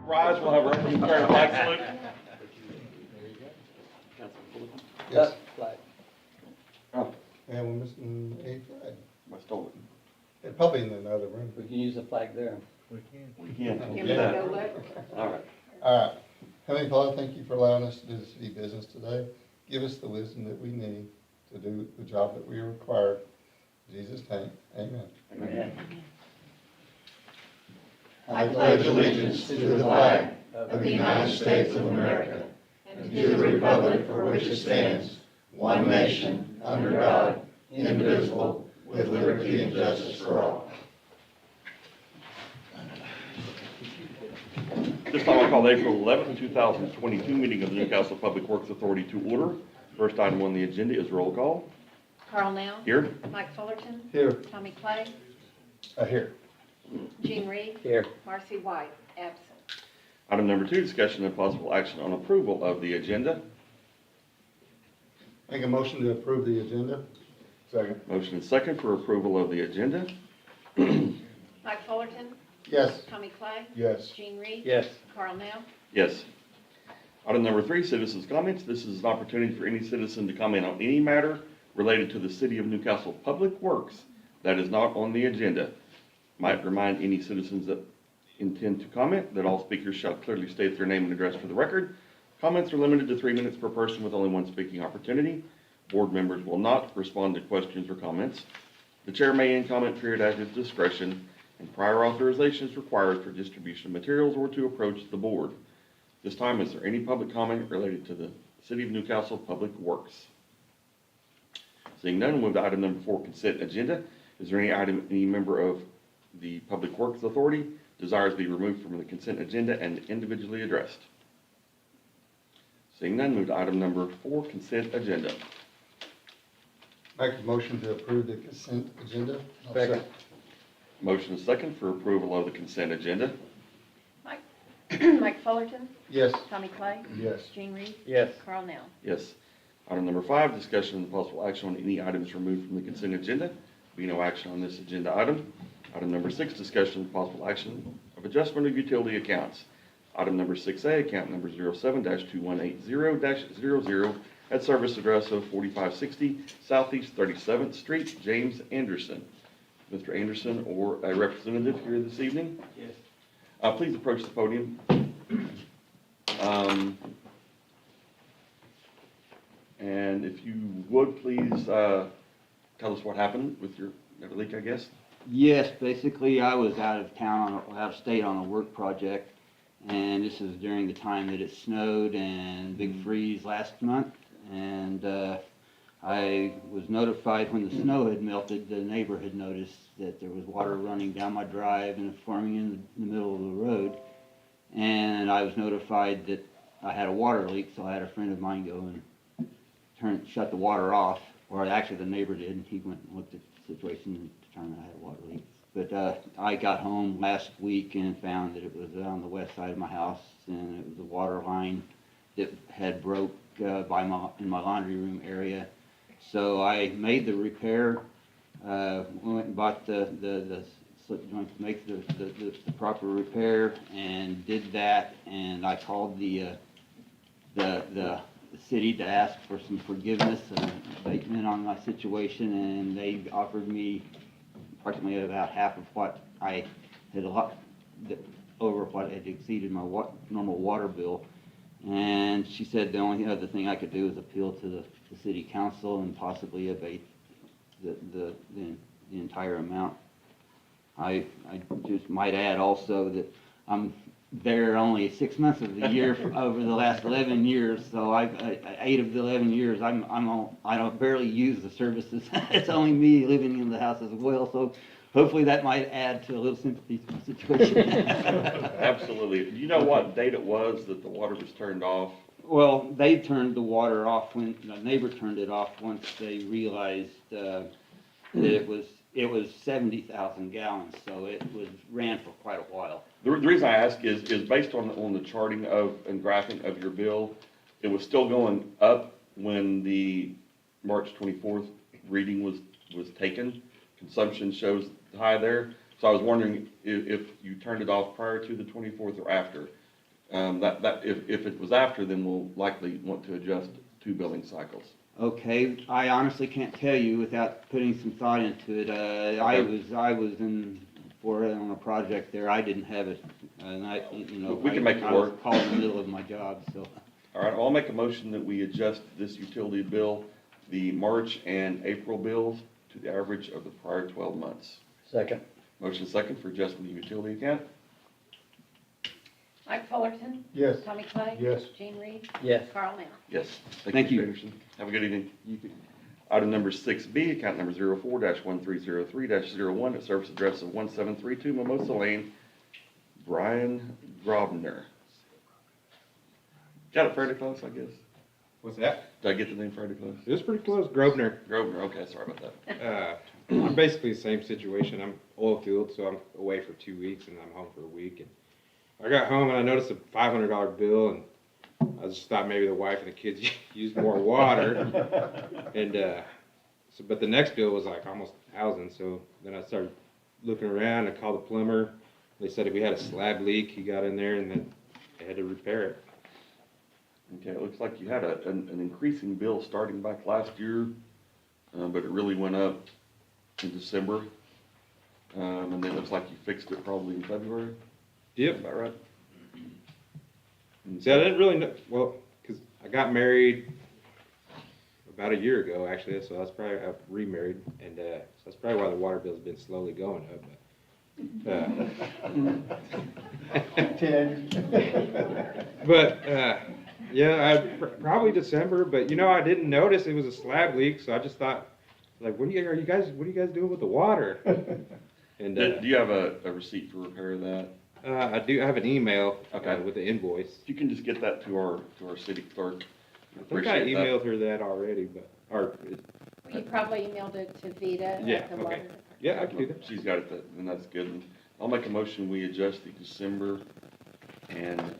Rise, we'll have our entire flag salute. Yes. Flag. Oh, And we're missing a flag. I stole it. It's probably in another room. We can use the flag there. We can. Can we Do that. go look? All right. All right. Heavenly Father, thank you for allowing us to do the city business today. Give us the wisdom that we need to do the job that we are required. In Jesus' name, amen. Amen. I pledge allegiance to the flag of the United States of America and to the republic for which it stands, one nation, under God, indivisible, with liberty and justice for all. This time I call the April 11th, 2022 meeting of the Newcastle Public Works Authority to order. First item on the agenda is roll call. Carl Nell. Here. Mike Fullerton. Here. Tommy Clay. Here. Gene Reed. Here. Marcy White, absent. Item number 2, discussion and possible action on approval of the agenda. Make a motion to approve the agenda. Second. Motion is second for approval of the agenda. Mike Fullerton. Yes. Tommy Clay. Yes. Gene Reed. Yes. Carl Nell. Yes. Item number 3, citizens' comments. This is an opportunity for any citizen to comment on any matter related to the City of Newcastle Public Works that is not on the agenda. Might remind any citizens that intend to comment that all speakers shall clearly state their name and address for the record. Comments are limited to 3 minutes per person with only one speaking opportunity. Board members will not respond to questions or comments. The chair may end comment period at his discretion, and prior authorization is required for distribution of materials or to approach the board. This time, is there any public comment related to the City of Newcastle Public Works? Seeing none, we'll move to item number 4, consent agenda. Is there any member of the Public Works Authority desires to be removed from the consent agenda and individually addressed? Seeing none, move to item number 4, consent agenda. Make a motion to approve the consent agenda. Second. Motion is second for approval of the consent agenda. Mike Fullerton. Yes. Tommy Clay. Yes. Gene Reed. Yes. Carl Nell. Yes. Item number 5, discussion and possible action on any items removed from the consent agenda. Be no action on this agenda item. Item number 6, discussion and possible action of adjustment of utility accounts. Item number 6A, account number 07-2180-00 at service address of 4560 Southeast 37th Street, James Anderson. Mr. Anderson or a representative here this evening? Yes. Please approach the podium. And if you would, please tell us what happened with your leak, I guess. Yes, basically I was out of town, out of state on a work project, and this is during the time that it snowed and big freeze last month, and I was notified when the snow had melted. The neighbor had noticed that there was water running down my drive and forming in the middle of the road, and I was notified that I had a water leak, so I had a friend of mine go and shut the water off, or actually the neighbor did, and he went and looked at the situation and determined I had a water leak. But I got home last week and found that it was on the west side of my house, and it was a water line that had broke in my laundry room area. So I made the repair, went and bought the slip joint to make the proper repair, and did that, and I called the city to ask for some forgiveness and abatement on my situation, and they offered me approximately about half of what I had over what had exceeded my normal water bill. And she said the only other thing I could do was appeal to the city council and possibly abate the entire amount. I just might add also that I'm there only 6 months of the year over the last 11 years, so 8 of the 11 years I don't barely use the services. It's only me living in the house as well, so hopefully that might add to a little sympathy to the situation. Absolutely. Do you know what date it was that the water was turned off? Well, they turned the water off when the neighbor turned it off once they realized that it was 70,000 gallons, so it ran for quite a while. The reason I ask is based on the charting and graphing of your bill, it was still going up when the March 24th reading was taken. Consumption shows high there. So I was wondering if you turned it off prior to the 24th or after. If it was after, then we'll likely want to adjust 2 billing cycles. Okay, I honestly can't tell you without putting some thought into it. I was on a project there, I didn't have it, and We can make it I was work. called in the middle of my job, so. All right, I'll make a motion that we adjust this utility bill, the March and April bills, to the average of the prior 12 months. Second. Motion second for adjustment of utility account. Mike Fullerton, Yes. Tommy Clay. Yes. Gene Reed, Yes. Carl Nell. Yes. Thank you. Mr. Anderson. Have a good evening. You could- Item number 6B, account number 04-1303-01, at service address of 1732 Mimosa Lane, Brian Grobner. Got it fairly close, I guess. What's that? Did I get the name fairly close? It was pretty close, Grosvenor. Grosvenor, okay, sorry about that. I'm basically the same situation. I'm oil field, so I'm away for 2 weeks and I'm home for a week. And I got home and I noticed a $500 bill, and I just thought maybe the wife and the kids used more water. And but the next bill was like almost 1,000. So then I started looking around. I called the plumber. They said if we had a slab leak, he got in there and then they had to repair it. Okay, it looks like you had an increasing bill starting back last year, but it really went up in December. And then it looks like you fixed it probably in February. Yep. Is that right? And See, I didn't really know, well, because I got married about a year ago, actually, so that's probably, I remarried, and so that's probably why the water bill's been slowly going up. But, yeah, probably December, but I didn't notice it was a slab leak, so I just thought, like, what are you guys doing with the water? And Do you have a receipt for repair of that? I do have an email Okay. with the invoice. If you can just get that to our city clerk. I think I emailed her that already, but, Well, you probably emailed it to Vita Yeah, at the okay. water department. yeah, I can do that. She's got it, and that's good. And I'll make a motion, we adjust the December and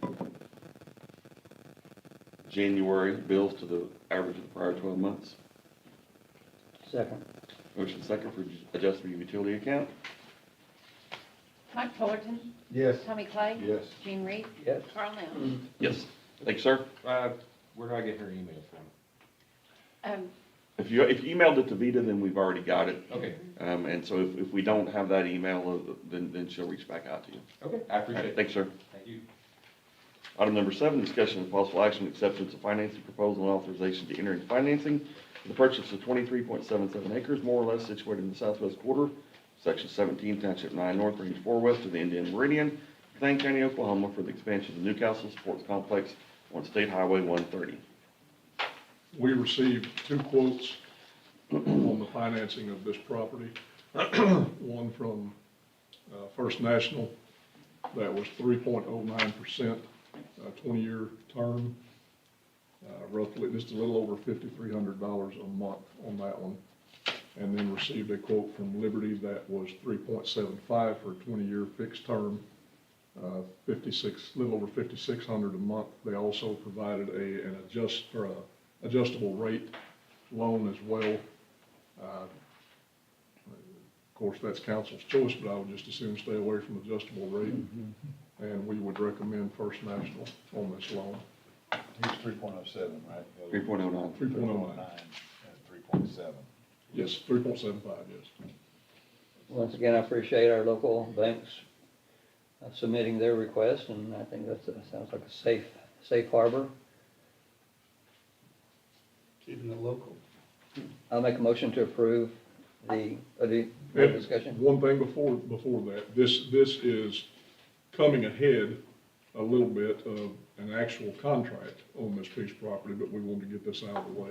January bills to the average of the prior 12 months. Second. Motion second for adjustment of utility account. Mike Fullerton, Yes. Tommy Clay. Yes. Gene Reed, Yes. Carl Nell. Yes. Thank you, sir. Where do I get her email from? If you emailed it to Vita, then we've already got it. Okay, And so if we don't have that email, then she'll reach back out to you. okay, I appreciate it. Thanks, sir. Thank you. Item number 7, discussion of possible action, acceptance of financing proposal and authorization to enter into financing for the purchase of 23.77 acres, more or less situated in the southwest quarter, section 17, township 9 north, range 4 west of the Indian Meridian, Thane County, Oklahoma, for the expansion of the Newcastle Sports Complex on State Highway 130. We received 2 quotes on the financing of this property. One from First National, that was 3.09%, 20-year term, roughly just a little over $5,300 a month on that one. And then received a quote from Liberty that was 3.75 for a 20-year fixed term, little over $5,600 a month. They also provided an adjustable rate loan as well. Of course, that's council's choice, but I would just as soon stay away from adjustable rate. And we would recommend First National on this loan. He's 3.07, right? 3.09. 3.09. And 3.7. Yes, 3.75, yes. Once again, I appreciate our local banks submitting their request, and I think that sounds like a safe harbor. Keeping it local. I'll make a motion to approve the And discussion. one thing before that, this is coming ahead a little bit of an actual contract on this piece of property, but we wanted to get this out of the way.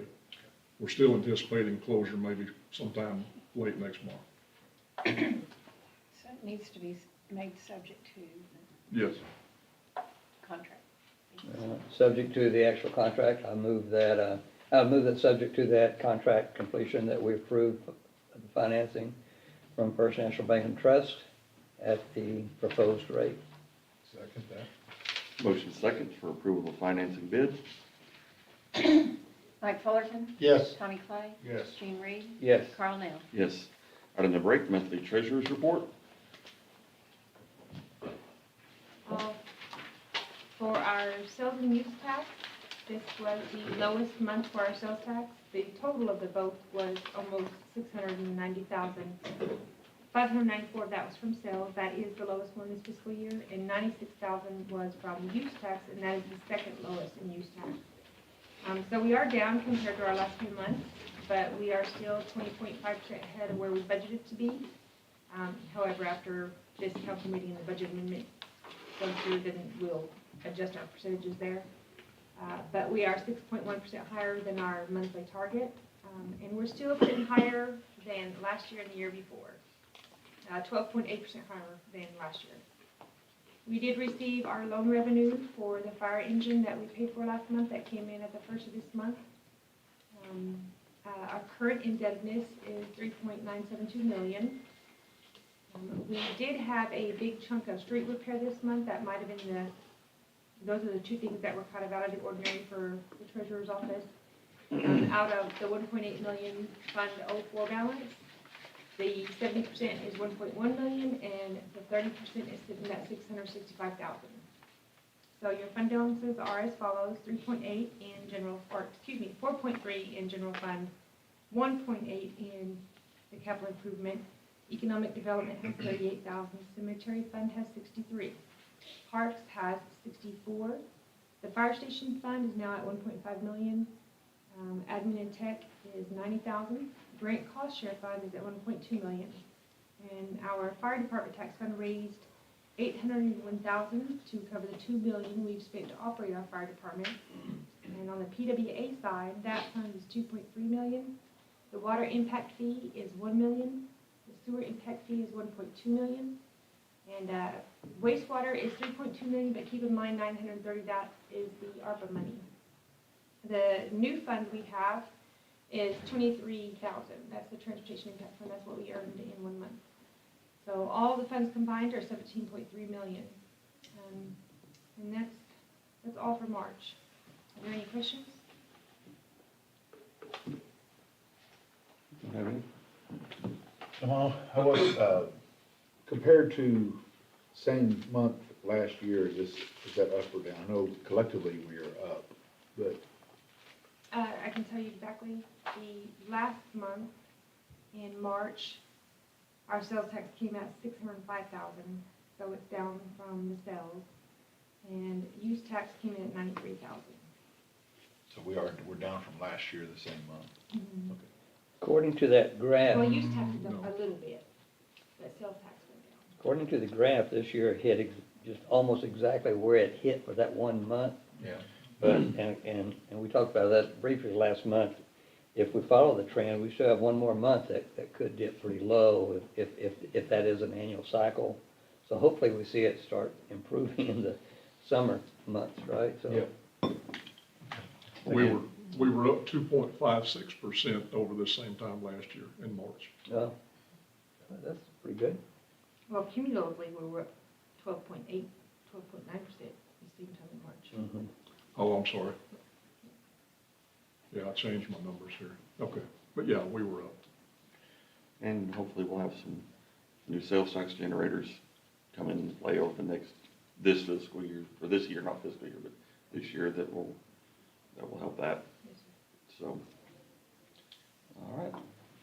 We're still anticipating closure maybe sometime late next month. So it needs to be made subject to Yes. the contract. Subject to the actual contract, I move that subject to that contract completion, that we approve the financing from First National Bank and Trust at the proposed rate. Second that. Motion second for approval of financing bid. Mike Fullerton, Yes. Tommy Clay. Yes. Gene Reed, Yes. Carl Nell. Yes. Item number 8, monthly treasurer's report. For our sales and use tax, this was the lowest month for our sales tax. The total of the both was almost 690,000. 594 of that was from sales, that is the lowest one this fiscal year, and 96,000 was from use tax, and that is the second lowest in use tax. So we are down compared to our last few months, but we are still 20.5% ahead of where we budgeted to be. However, after this council meeting and the budget amendment goes through, then we'll adjust our percentages there. But we are 6.1% higher than our monthly target, and we're still sitting higher than last year and the year before. 12.8% higher than last year. We did receive our loan revenue for the fire engine that we paid for last month. That came in at the first of this month. Our current indebtedness is $3.972 million. We did have a big chunk of street repair this month. That might have been those are the two things that were kind of out of the ordinary for the treasurer's office. Out of the $1.8 million Fund 04 balance, the 70% is $1.1 million, and the 30% is sitting at $665,000. So your fund balances are as follows: 3.8 in general, or excuse me, 4.3 in general fund, 1.8 in the capital improvement. Economic development has 38,000. Cemetery fund has 63. Parks has 64. The fire station fund is now at 1.5 million. Admin and tech is 90,000. Grant cost share fund is at 1.2 million. And our fire department tax fund raised 801,000 to cover the $2 billion we've spent to operate our fire department. And on the PWA side, that fund is 2.3 million. The water impact fee is 1 million. The sewer impact fee is 1.2 million. And wastewater is 3.2 million, but keep in mind 930 that is the ARPA money. The new fund we have is 23,000. That's the transportation impact fund. That's what we earned in 1 month. So all the funds combined are 17.3 million. And that's all for March. Are there any questions? Don't have any? How was, compared to same month last year, is that up or down? I know collectively we are up, but. I can tell you exactly. The last month in March, our sales tax came out 605,000, so it's down from the sales. And use tax came in at 93,000. So we're down from last year, the same month. Mm-hmm. Okay. According to that graph, Well, use tax is up No. a little bit, but sales tax went down. according to the graph, this year hit just almost exactly where it hit for that 1 month. Yeah. But, and we talked about that briefly last month. If we follow the trend, we still have 1 more month that could dip pretty low if that is an annual cycle. So hopefully we see it start improving in the summer months, right? So Yeah. We were up 2.56% over the same time last year in March. Well, that's pretty good. Well, cumulatively, we were up 12.8, 12.9% the same time in March. Mhm. Oh, I'm sorry. Yeah, I changed my numbers here. Okay, but yeah, we were up. And hopefully we'll have some new sales tax generators come into play over this fiscal year, or this year, not fiscal year, but this year that will help that. Yes, sir. So, all right.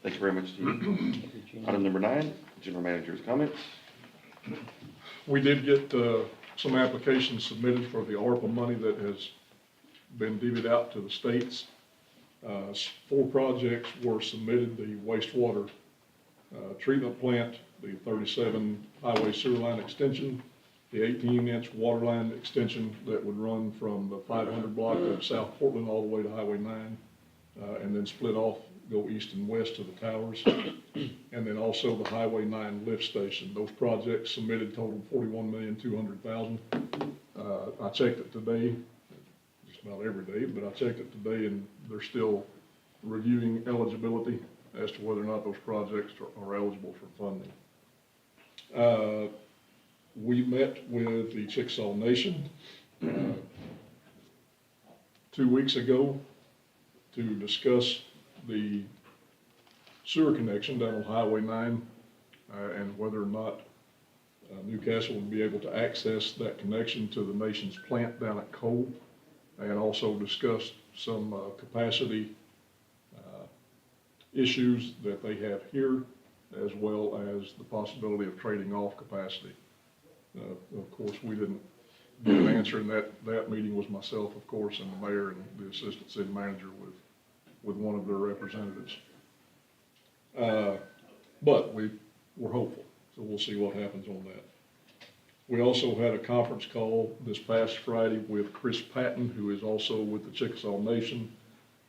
Thank you very much to you. Thank you, Gene. Item number 9, general manager's comments. We did get some applications submitted for the ARPA money that has been divvied out to the states. 4 projects were submitted: the wastewater treatment plant, the 37 highway sewer line extension, the 18-inch water line extension that would run from the 500 block of South Portland all the way to Highway 9, and then split off, go east and west to the towers, and then also the Highway 9 lift station. Those projects submitted totaled $41,200,000. I checked it today, just about every day, but I checked it today, and they're still reviewing eligibility as to whether or not those projects are eligible for funding. We met with the Chickasaw Nation 2 weeks ago to discuss the sewer connection down on Highway 9 and whether or not Newcastle will be able to access that connection to the nation's plant down at Cole, and also discuss some capacity issues that they have here, as well as the possibility of trading off capacity. Of course, we didn't get an answer, and that meeting was myself, of course, and the mayor and the assistant city manager with one of their representatives. But we're hopeful, so we'll see what happens on that. We also had a conference call this past Friday with Chris Patton, who is also with the Chickasaw Nation,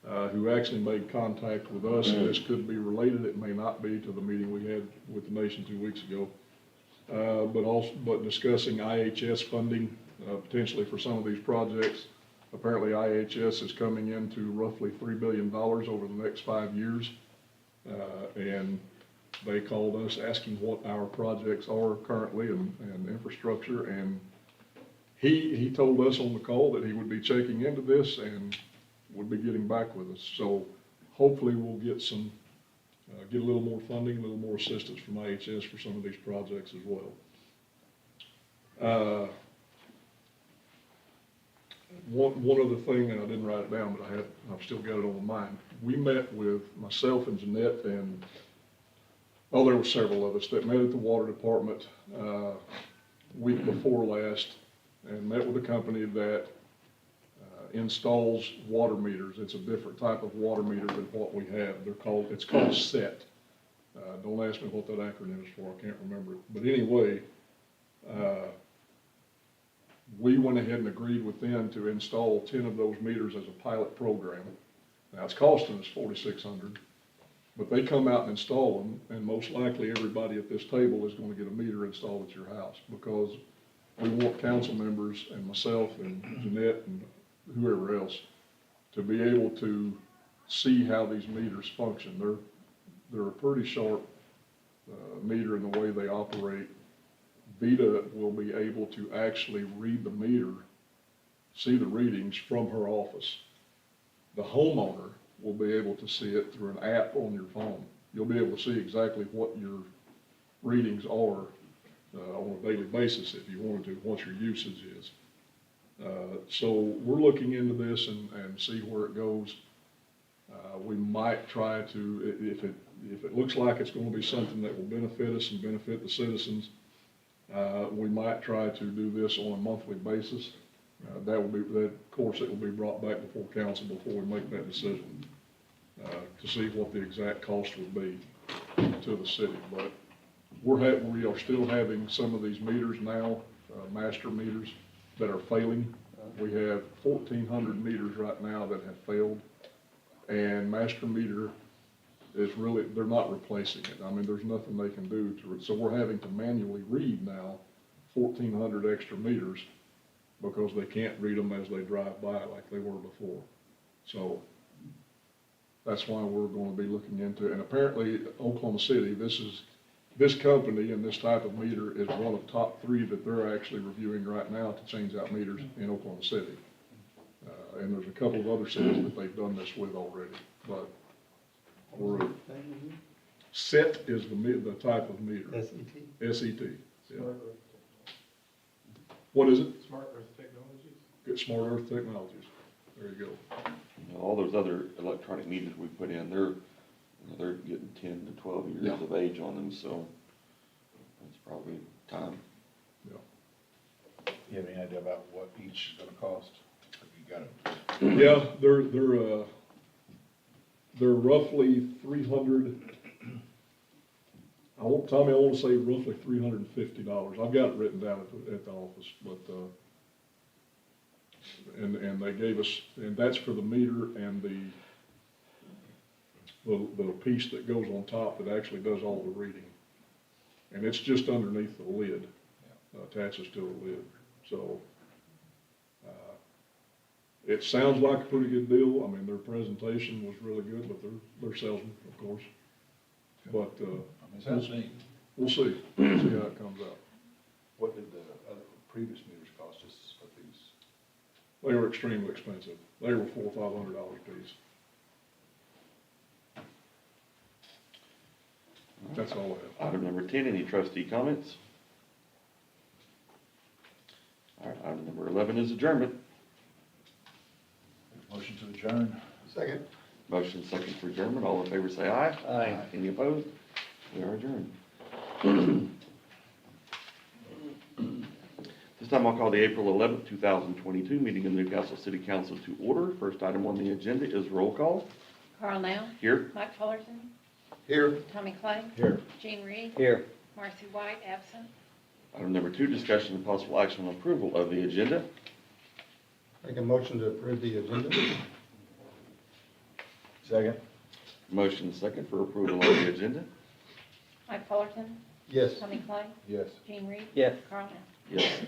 who actually made contact with us, and this could be related, it may not be, to the meeting we had with the nation 2 weeks ago. But discussing IHS funding, potentially for some of these projects. Apparently IHS is coming into roughly $3 billion over the next 5 years. And they called us asking what our projects are currently and infrastructure, and he told us on the call that he would be checking into this and would be getting back with us. So hopefully we'll get get a little more funding, a little more assistance from IHS for some of these projects as well. One other thing, and I didn't write it down, but I've still got it on my mind. We met with myself and Jeanette and there were several of us that met at the water department week before last, and met with a company that installs water meters. It's a different type of water meter than what we have. It's called SET. Don't ask me what that acronym is for, I can't remember it. But anyway, we went ahead and agreed with them to install 10 of those meters as a pilot program. Now it's costing us $4,600, but they come out and install them, and most likely everybody at this table is going to get a meter installed at your house, because we want council members and myself and Jeanette and whoever else to be able to see how these meters function. They're a pretty sharp meter in the way they operate. Vita will be able to actually read the meter, see the readings from her office. The homeowner will be able to see it through an app on your phone. You'll be able to see exactly what your readings are on a daily basis if you wanted to, what your usage is. So we're looking into this and see where it goes. We might try to, if it looks like it's going to be something that will benefit us and benefit the citizens, we might try to do this on a monthly basis. Of course, it will be brought back before council before we make that decision to see what the exact cost would be to the city. But we are still having some of these meters now, master meters, that are failing. We have 1,400 meters right now that have failed, and master meter is really, they're not replacing it. I mean, there's nothing they can do to it. So we're having to manually read now 1,400 extra meters because they can't read them as they drive by like they were before. So that's why we're going to be looking into it. And apparently Oklahoma City, this company and this type of meter is one of the top 3 that they're actually reviewing right now to change out meters in Oklahoma City. And there's a couple of other cities that they've done this with already. But SET is the type of meter. SET? SET, yeah. What is it? Smart Earth Technologies. Good, Smart Earth Technologies. There you go. All those other electronic meters we put in, they're getting 10 to 12 years of age on them, so it's probably time. Yeah. You have any idea about what each is gonna cost? Have you got it? Yeah, they're roughly 300. I want to say roughly $350. I've got it written down at the office, but and they gave us, and that's for the meter and the piece that goes on top that actually does all the reading, and it's just underneath the lid, attaches to the lid. So it sounds like a pretty good deal. I mean, their presentation was really good, but they're salesmen, of course. But Sounds neat. we'll see. We'll see how it comes out. What did the other previous meters cost us a piece? They were extremely expensive. They were $400 or $500 a piece. That's all I have. Item number 10, any trustee comments? All right, item number 11 is adjournment. Motion to adjourn. Second. Motion second for adjournment. All in favor say aye. Aye. Any opposed? We are adjourned. This time I'll call the April 11th, 2022 meeting of the Newcastle City Council to order. First item on the agenda is roll call. Carl Nell, Here. Mike Fullerton, Here. Tommy Clay, Here. Gene Reed, Here. Marcy White, absent. Item number 2, discussion and possible action on approval of the agenda. Make a motion to approve the agenda. Second. Motion second for approval of the agenda. Mike Fullerton, Yes. Tommy Clay, Yes. Gene Reed, Yes. Carl Nell. Yes.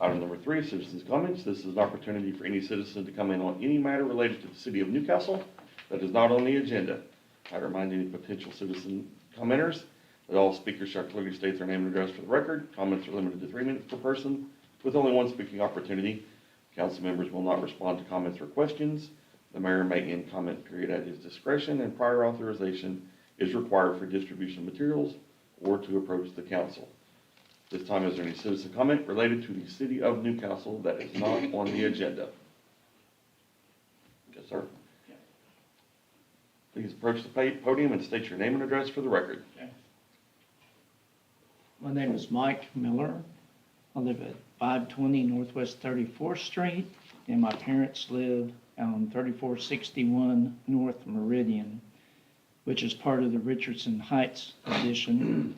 Item number 3, citizens' comments. This is an opportunity for any citizen to comment on any matter related to the city of Newcastle that is not on the agenda. I remind any potential citizen commenters that all speakers shall clearly state their name and address for the record. Comments are limited to 3 minutes per person with only one speaking opportunity. Council members will not respond to comments or questions. The mayor may end comment period at his discretion, and prior authorization is required for distribution of materials or to approach the council. This time, is there any citizen comment related to the city of Newcastle that is not on the agenda? Yes, sir. Please approach the podium and state your name and address for the record. My name is Mike Miller. I live at 520 Northwest 34th Street, and my parents live on 3461 North Meridian, which is part of the Richardson Heights addition.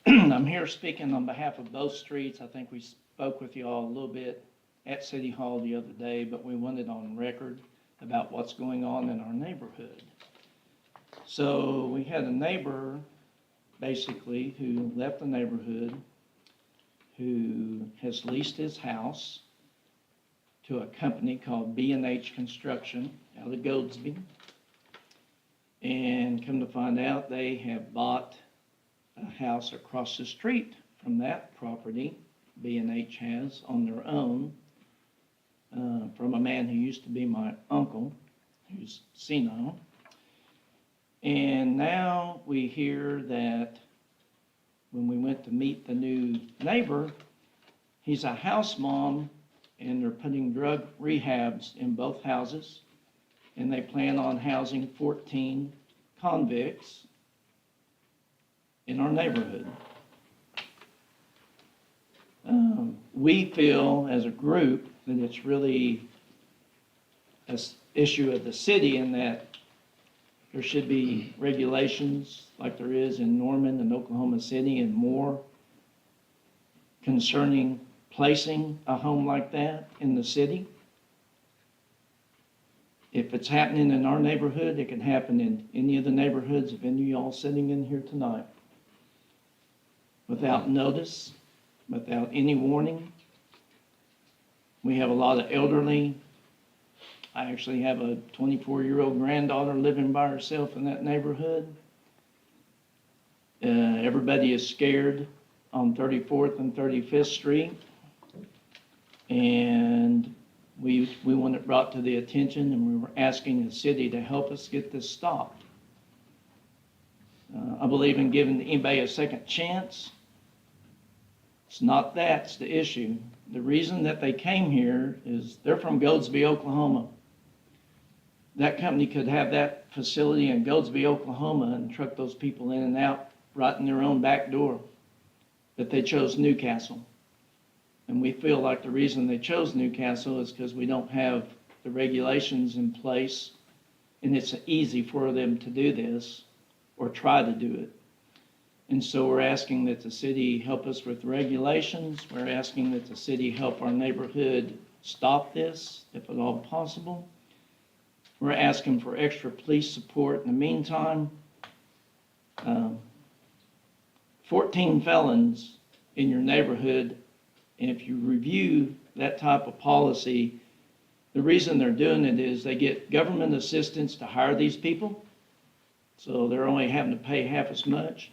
I'm here speaking on behalf of both streets. I think we spoke with you all a little bit at City Hall the other day, but we wanted on record about what's going on in our neighborhood. So we had a neighbor basically who left the neighborhood, who has leased his house to a company called B&H Construction out of Goldsby. And come to find out, they have bought a house across the street from that property, B&H has, on their own, from a man who used to be my uncle, who's senile. And now we hear that when we went to meet the new neighbor, he's a house mom, and they're putting drug rehabs in both houses, and they plan on housing 14 convicts in our neighborhood. We feel as a group that it's really an issue of the city in that there should be regulations like there is in Norman and Oklahoma City and more concerning placing a home like that in the city. If it's happening in our neighborhood, it can happen in any of the neighborhoods of any of y'all sitting in here tonight. Without notice, without any warning. We have a lot of elderly. I actually have a 24-year-old granddaughter living by herself in that neighborhood. Everybody is scared on 34th and 35th Street. And we want it brought to the attention, and we were asking the city to help us get this stopped. I believe in giving anybody a second chance. It's not that's the issue. The reason that they came here is they're from Goldsby, Oklahoma. That company could have that facility in Goldsby, Oklahoma, and truck those people in and out right in their own back door. But they chose Newcastle. And we feel like the reason they chose Newcastle is because we don't have the regulations in place, and it's easy for them to do this or try to do it. And so we're asking that the city help us with regulations. We're asking that the city help our neighborhood stop this, if at all possible. We're asking for extra police support in the meantime. 14 felons in your neighborhood, and if you review that type of policy, the reason they're doing it is they get government assistance to hire these people, so they're only having to pay half as much.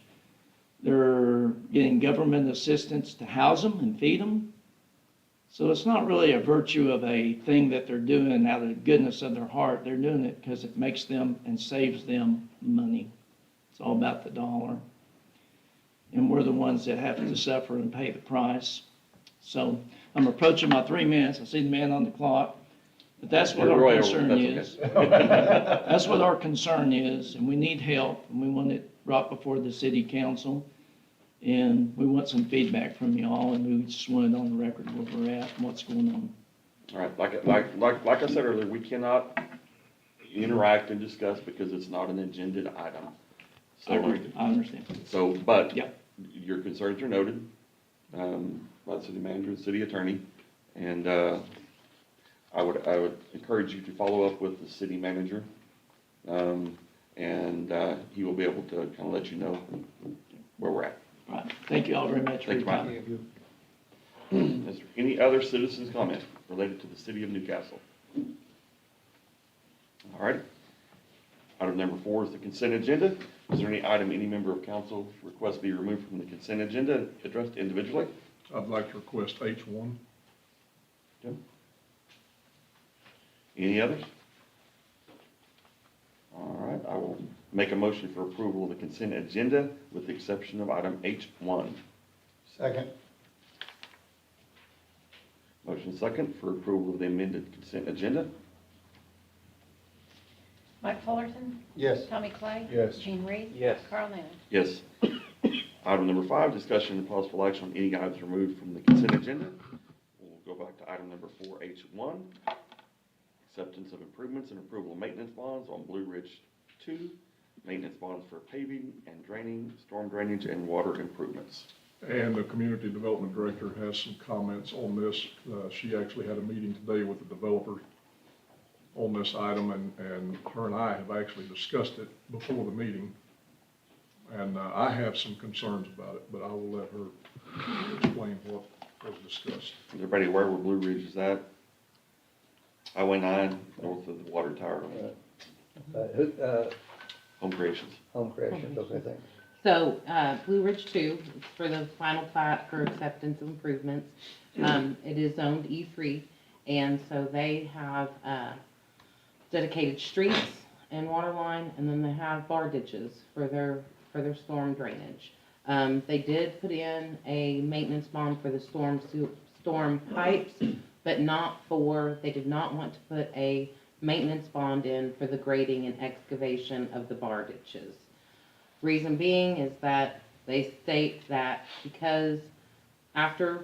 They're getting government assistance to house them and feed them. So it's not really a virtue of a thing that they're doing out of the goodness of their heart. They're doing it because it makes them and saves them money. It's all about the dollar. And we're the ones that have to suffer and pay the price. So I'm approaching my 3 minutes. I see the man on the clock. But that's what You're our way over, concern that's is. okay. That's what our concern is, and we need help, and we want it brought before the city council. And we want some feedback from y'all, and we just want it on the record where we're at and what's going on. All right, like I said earlier, we cannot interact and discuss because it's not an agenda item. I understand. So, but Yeah. your concerns are noted, by the city manager and city attorney. And, I would encourage you to follow up with the city manager. And he will be able to kind of let you know where we're at. All right, thank you all very much for Thank your you, time. Is there any other citizens' comment related to the city of Newcastle? All right. Item number 4 is the consent agenda. Is there any item any member of council requests be removed from the consent agenda addressed individually? I'd like to request H1. Okay. Any others? All right, I will make a motion for approval of the consent agenda with the exception of item H1. Second. Motion second for approval of the amended consent agenda. Mike Fullerton, Yes. Tommy Clay. Yes. Gene Reed. Yes. Carl Newman. Yes. Item number 5, discussion and possible action on any items removed from the consent agenda. We'll go back to item number 4H1, acceptance of improvements and approval of maintenance bonds on Blue Ridge 2, maintenance bonds for paving and draining, storm drainage, and water improvements. And the community development director has some comments on this. She actually had a meeting today with the developer on this item, and her and I have actually discussed it before the meeting. And I have some concerns about it, but I will let her explain what was discussed. Is everybody aware where Blue Ridge is at? Highway 9, north of the water tower, Home Creations. Home Creations, okay, thanks. So, Blue Ridge 2, it's for the final plat for acceptance of improvements. It is zoned E3, and so they have dedicated streets and water line, and then they have bar ditches for their storm drainage. They did put in a maintenance bond for the storm pipes, but they did not want to put a maintenance bond in for the grading and excavation of the bar ditches. Reason being is that they state that because after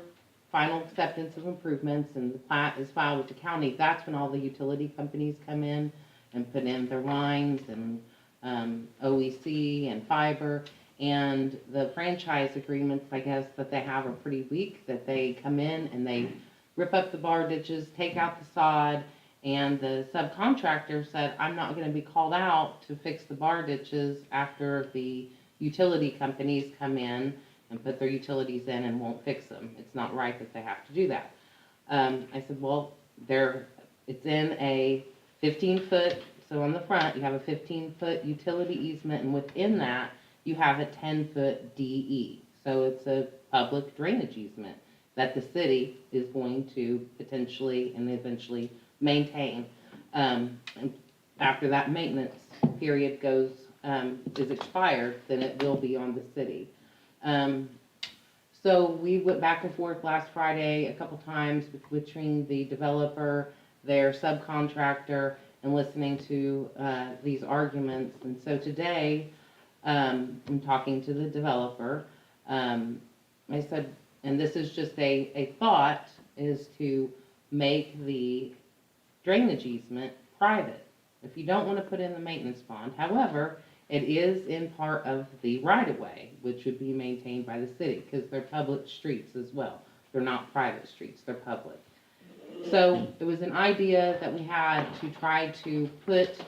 final acceptance of improvements and the plat is filed with the county, that's when all the utility companies come in and put in their lines and OEC and fiber. And the franchise agreements, I guess, that they have are pretty weak, that they come in and they rip up the bar ditches, take out the sod, and the subcontractor said, I'm not gonna be called out to fix the bar ditches after the utility companies come in and put their utilities in and won't fix them. It's not right that they have to do that. I said, well, it's in a 15-foot, so on the front, you have a 15-foot utility easement, and within that, you have a 10-foot DE. So it's a public drainage easement that the city is going to potentially and eventually maintain. And after that maintenance period is expired, then it will be on the city. So we went back and forth last Friday a couple times between the developer, their subcontractor, and listening to these arguments. And so today, I'm talking to the developer. I said, and this is just a thought, is to make the drainage easement private. If you don't want to put in the maintenance bond, however, it is in part of the right-of-way, which would be maintained by the city, because they're public streets as well. They're not private streets, they're public. So it was an idea that we had to try to put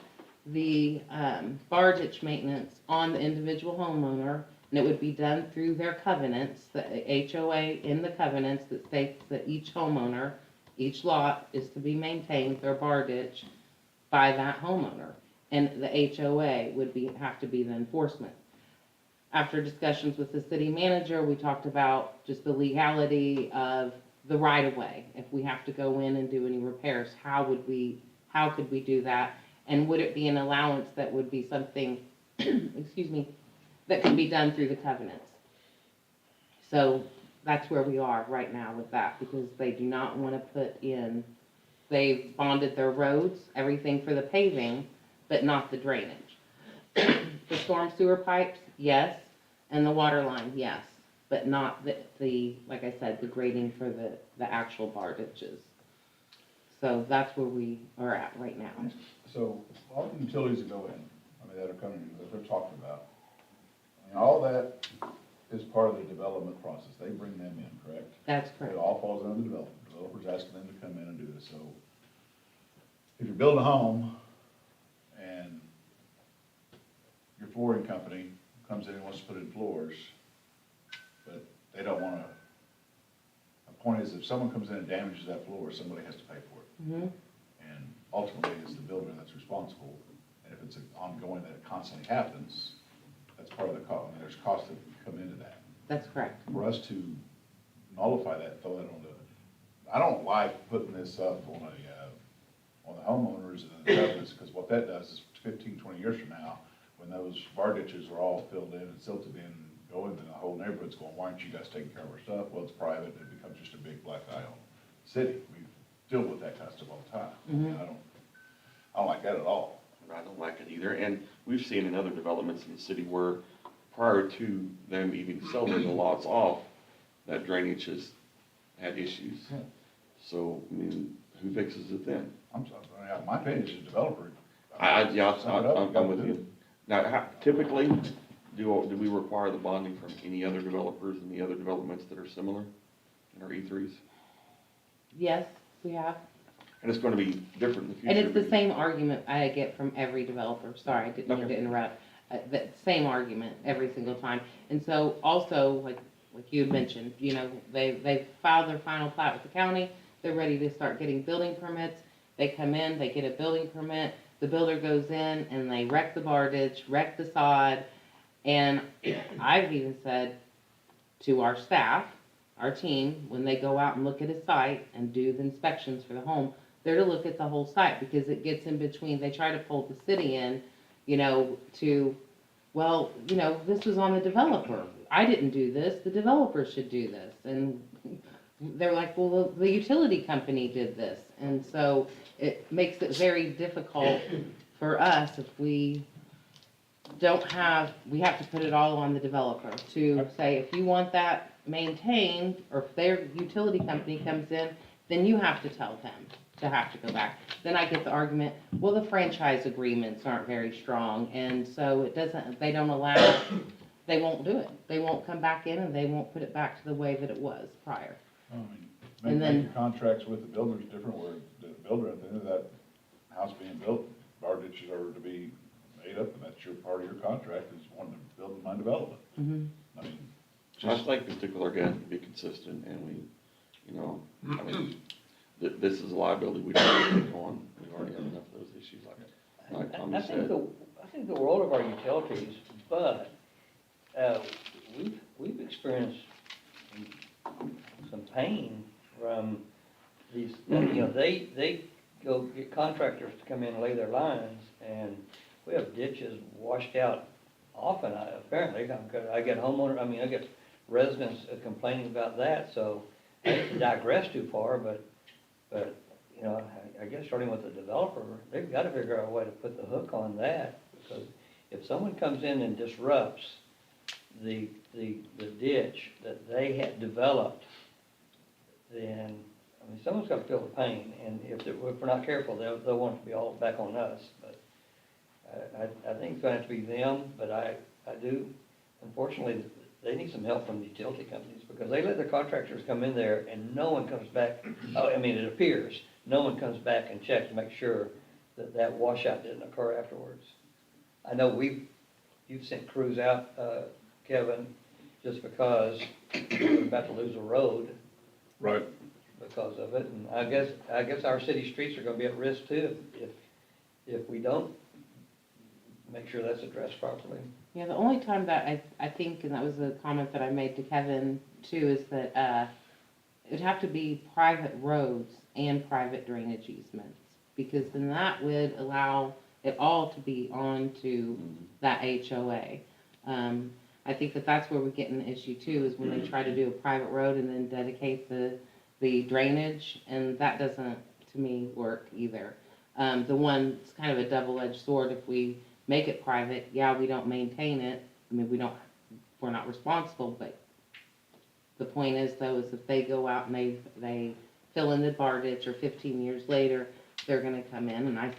the bar ditch maintenance on the individual homeowner, and it would be done through their covenants, the HOA in the covenants that states that each homeowner, each lot is to be maintained, their bar ditch, by that homeowner. And the HOA would have to be the enforcement. After discussions with the city manager, we talked about just the legality of the right-of-way. If we have to go in and do any repairs, how could we do that? And would it be an allowance that would be something, excuse me, that can be done through the covenants? So that's where we are right now with that, because they do not want to put in, they've bonded their roads, everything for the paving, but not the drainage. The storm sewer pipes, yes, and the water line, yes, but not the, like I said, the grading for the actual bar ditches. So that's where we are at right now. So all the utilities that go in, I mean, that are coming, that they're talking about, I mean, all that is part of the development process. They bring them in, correct? That's It correct. all falls under the developer. Developer's asking them to come in and do this. So if you're building a home and your flooring company comes in and wants to put in floors, but they don't wanna, the point is, if someone comes in and damages that floor, somebody has to pay for it. Mm-hmm. And ultimately, it's the builder that's responsible. And if it's ongoing, that it constantly happens, that's part of the cost. I mean, there's costs that come into that. That's correct. For us to nullify that, throw that on the, I don't like putting this up on on the homeowners and the developers, because what that does is 15, 20 years from now, when those bar ditches are all filled in and silted in, going, then the whole neighborhood's going, why aren't you guys taking care of our stuff? Well, it's private, and it becomes just a big black eye on the city. We deal with that kind of stuff all the time. Mhm. I don't like that at all. I don't like it either, and we've seen in other developments in the city where prior to them even selling the lots off, that drainage has had issues. Yeah. So, I mean, who fixes it then? I'm sorry, my opinion is the developer. Yeah, Sum it up, I'm gotta with do you. it. Now, typically, do we require the bonding from any other developers and the other developments that are similar in our E3s? Yes, we have. And it's gonna be different in the future. And it's the because- same argument I get from every developer. Sorry, I didn't mean to interrupt. The same argument every single time. And so also, like you had mentioned, you know, they filed their final plat with the county. They're ready to start getting building permits. They come in, they get a building permit. The builder goes in and they wreck the bar ditch, wreck the sod. And I've even said to our staff, our team, when they go out and look at a site and do the inspections for the home, they're to look at the whole site, because it gets in between. They try to pull the city in, you know, to, well, you know, this was on the developer. I didn't do this, the developer should do this. And they're like, well, the utility company did this. And so it makes it very difficult for us if we don't have, we have to put it all on the developer to say, if you want that maintained, or if their utility company comes in, then you have to tell them to have to go back. Then I get the argument, well, the franchise agreements aren't very strong, and so it doesn't, they don't allow, they won't do it. They won't come back in and they won't put it back to the way that it was prior. I mean, And make then- your contracts with the builders different, where the builder, at the end of that house being built, bar ditches are to be made up, and that's your, part of your contract, is wanting to build and mine development. Mhm. I mean, I think the stickler again, be consistent, and we, you know, I mean, this is a liability we don't have to take on. We already have enough of those issues, like Tommy I think said. I think the world of our utilities, but, we've experienced some pain from these, you know, they go get contractors to come in and lay their lines, and we have ditches washed out often, apparently. I get I get residents complaining about that, so I didn't digress too far, but, you know, I guess starting with the developer, they've got to figure out a way to put the hook on that, because if someone comes in and disrupts the ditch that they had developed, then, I mean, someone's got to feel the pain, and if we're not careful, they'll want it to be all back on us, but I think it's going to have to be them, but I do, unfortunately, they need some help from the utility companies, because they let their contractors come in there and no one comes back. Oh, I mean, it appears, no one comes back and checks to make sure that that washout didn't occur afterwards. I know you've sent crews out, Kevin, just because we're about to lose a road Right. because of it, and I guess our city streets are gonna be at risk too, if we don't make sure that's addressed properly. Yeah, the only time that I think, and that was a comment that I made to Kevin too, is that, it'd have to be private roads and private drainage easements, because then that would allow it all to be on to that HOA. I think that that's where we get an issue too, is when they try to do a private road and then dedicate the drainage, and that doesn't, to me, work either. The one's kind of a double-edged sword. If we make it private, yeah, we don't maintain it. I mean, we're not responsible, but the point is though, is if they go out and they fill in the bar ditch, or 15 years later, they're gonna come in, and I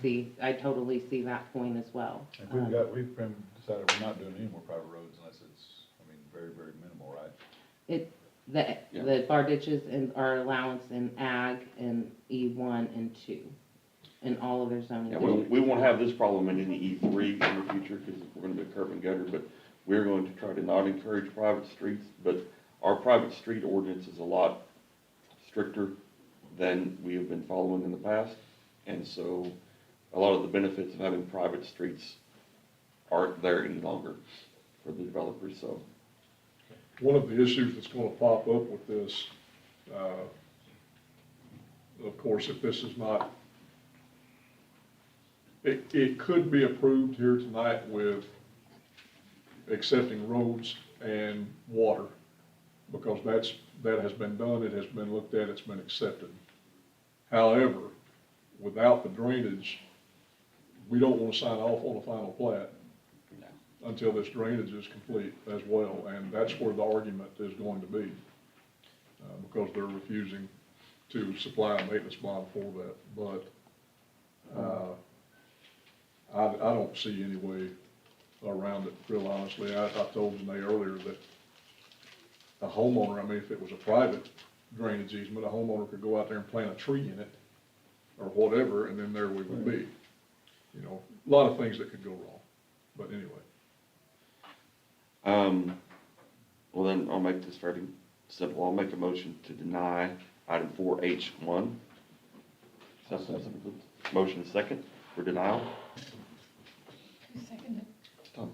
totally see that point as well. And we've been decided we're not doing any more private roads unless it's, I mean, very, very minimal, right? The bar ditches and our allowance in ag and E1 and 2, in all of their zoning Yeah, districts. we won't have this problem in any E3 in the future, because we're gonna be curb and gutter, but we're going to try to not encourage private streets, but our private street ordinance is a lot stricter than we have been following in the past. And so a lot of the benefits of having private streets aren't there any longer for the developers, so. One of the issues that's gonna pop up with this, of course, if this is not, it could be approved here tonight with accepting roads and water, because that has been done, it has been looked at, it's been accepted. However, without the drainage, we don't wanna sign off on a final plat until this drainage is complete as well, and that's where the argument is going to be, because they're refusing to supply a maintenance bond for that. But I don't see any way around it, real honestly. I told Janae earlier that a homeowner, I mean, if it was a private drainage easement, a homeowner could go out there and plant a tree in it, or whatever, and then there we would be. You know, a lot of things that could go wrong, but anyway. Well then, I'll make this fairly simple. I'll make a motion to deny item 4H1. Motion is second for denial. Who seconded? Tom.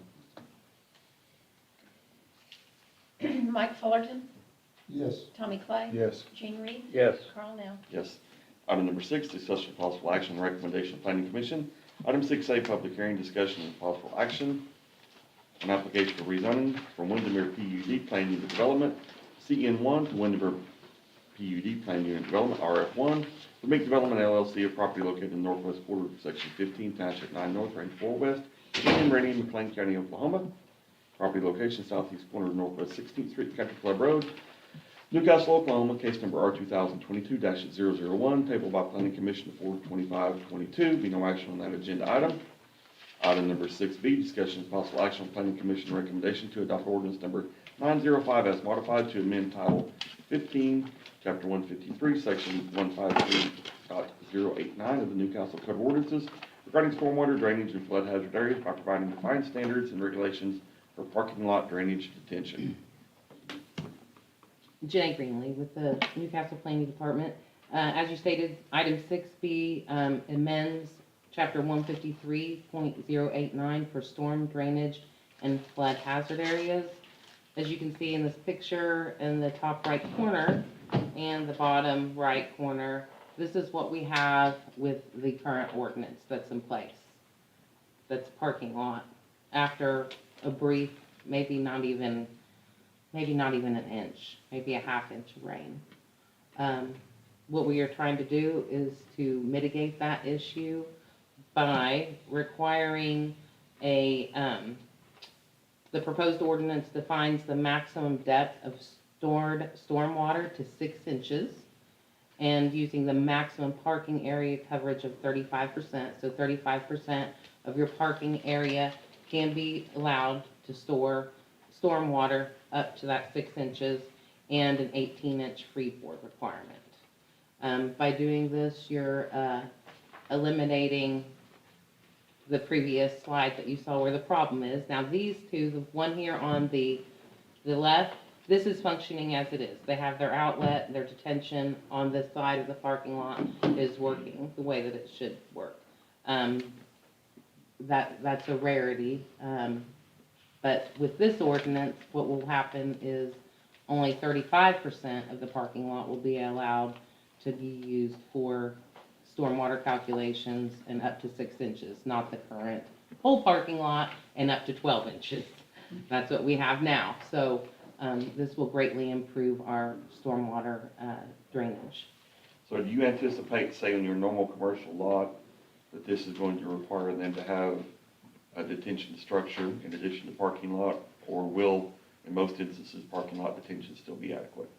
Mike Fullerton, Yes. Tommy Clay. Yes. Gene Reed. Yes. Carl Nell. Yes. Item number 6, discussion of possible action and recommendation of planning commission. Item 6A, public hearing, discussion and possible action. An application for rezoning from Windermere PUD Plan Unit Development, CN1 to Windermere PUD Plan Unit Development, RF1, for Mink Development LLC, a property located in the northwest quarter of Section 15, Township 9 North, Range 4 West, in Rainy, McLean County, Oklahoma. Property location southeast corner of Northwest 16th Street, Country Club Road, Newcastle, Oklahoma, case number R 2022-001, tabled by Planning Commission 4/25/22. Be no action on that agenda item. Item number 6B, discussion of possible action on Planning Commission recommendation to adopt ordinance number 905 as modified to amend Title 15, Chapter 153, Section 153.089 of the Newcastle Code of Ordinances regarding stormwater drainage and flood hazard areas by providing defined standards and regulations for parking lot drainage detention. Jenny Greenlee with the Newcastle Planning Department. As you stated, item 6B amends Chapter 153.089 for storm drainage and flood hazard areas. As you can see in this picture, in the top right corner and the bottom right corner, this is what we have with the current ordinance that's in place. That's parking lot. After a brief, maybe not even an inch, maybe a half inch of rain. What we are trying to do is to mitigate that issue by requiring the proposed ordinance defines the maximum depth of stored stormwater to 6 inches and using the maximum parking area coverage of 35%. So 35% of your parking area can be allowed to store stormwater up to that 6 inches and an 18-inch freeboard requirement. By doing this, you're eliminating the previous slide that you saw where the problem is. Now these two, the one here on the left, this is functioning as it is. They have their outlet, their detention on this side of the parking lot is working the way that it should work. That's a rarity. But with this ordinance, what will happen is only 35% of the parking lot will be allowed to be used for stormwater calculations and up to 6 inches, not the current whole parking lot and up to 12 inches. That's what we have now. So, this will greatly improve our stormwater, drainage. So do you anticipate, say, in your normal commercial lot, that this is going to require them to have a detention structure in addition to parking lot? Or will, in most instances, parking lot detention still be adequate?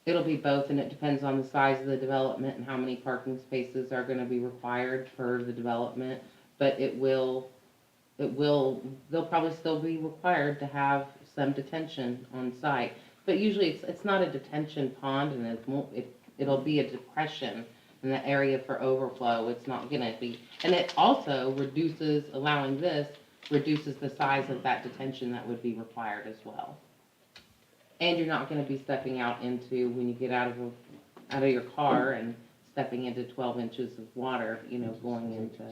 It'll be both, and it depends on the size of the development and how many parking spaces are gonna be required for the development. But they'll probably still be required to have some detention on site. But usually it's not a detention pond, and it'll be a depression in the area for overflow. It's not gonna be, and it also allowing this reduces the size of that detention that would be required as well. And you're not gonna be stepping out into, when you get out of your car and stepping into 12 inches of water, going into.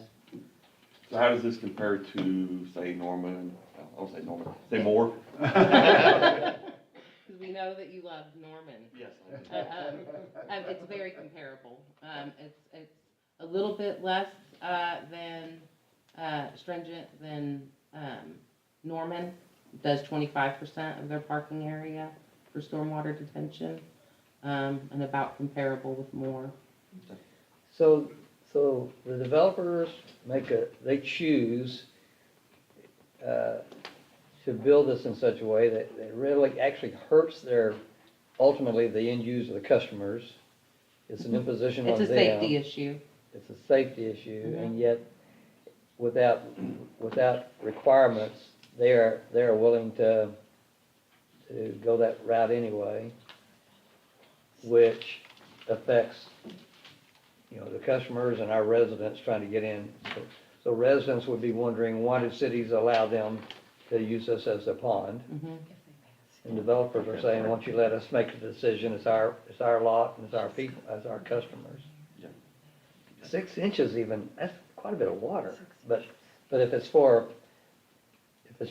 So how does this compare to, say, Norman, I'll say Norman, say Moore? Because we know that you love Norman. Yes, I do. It's very comparable. It's a little bit less than stringent than Norman. Does 25% of their parking area for stormwater detention, and about comparable with Moore. So the developers they choose to build this in such a way that it really actually hurts ultimately the end user, the customers. It's an imposition on them. It's a safety issue. It's a safety issue, and yet without requirements, they are willing to go that route anyway, which affects, the customers and our residents trying to get in. So residents would be wondering, why do cities allow them to use this as a pond? And developers are saying, once you let us make the decision, it's our lot and it's our people, as our customers. Yeah. 6 inches even, that's quite a bit of water. But if it's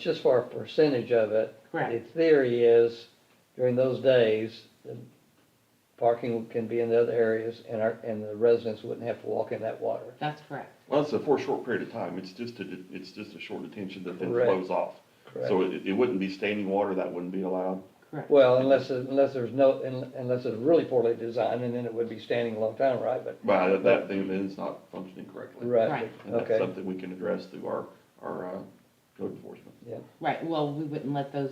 just for a percentage of it, Correct. the theory is, during those days, the parking can be in the other areas and the residents wouldn't have to walk in that water. That's correct. Well, it's for a short period of time. It's just a short detention that then Correct. flows off. Correct. So it wouldn't be standing water, that wouldn't be allowed. Correct. Well, unless it's really poorly designed, and then it would be standing a long time, right? But that thing then is not functioning correctly. Right, Right. And that's okay, something we can address through our code enforcement. yeah. Right, well, we wouldn't let those,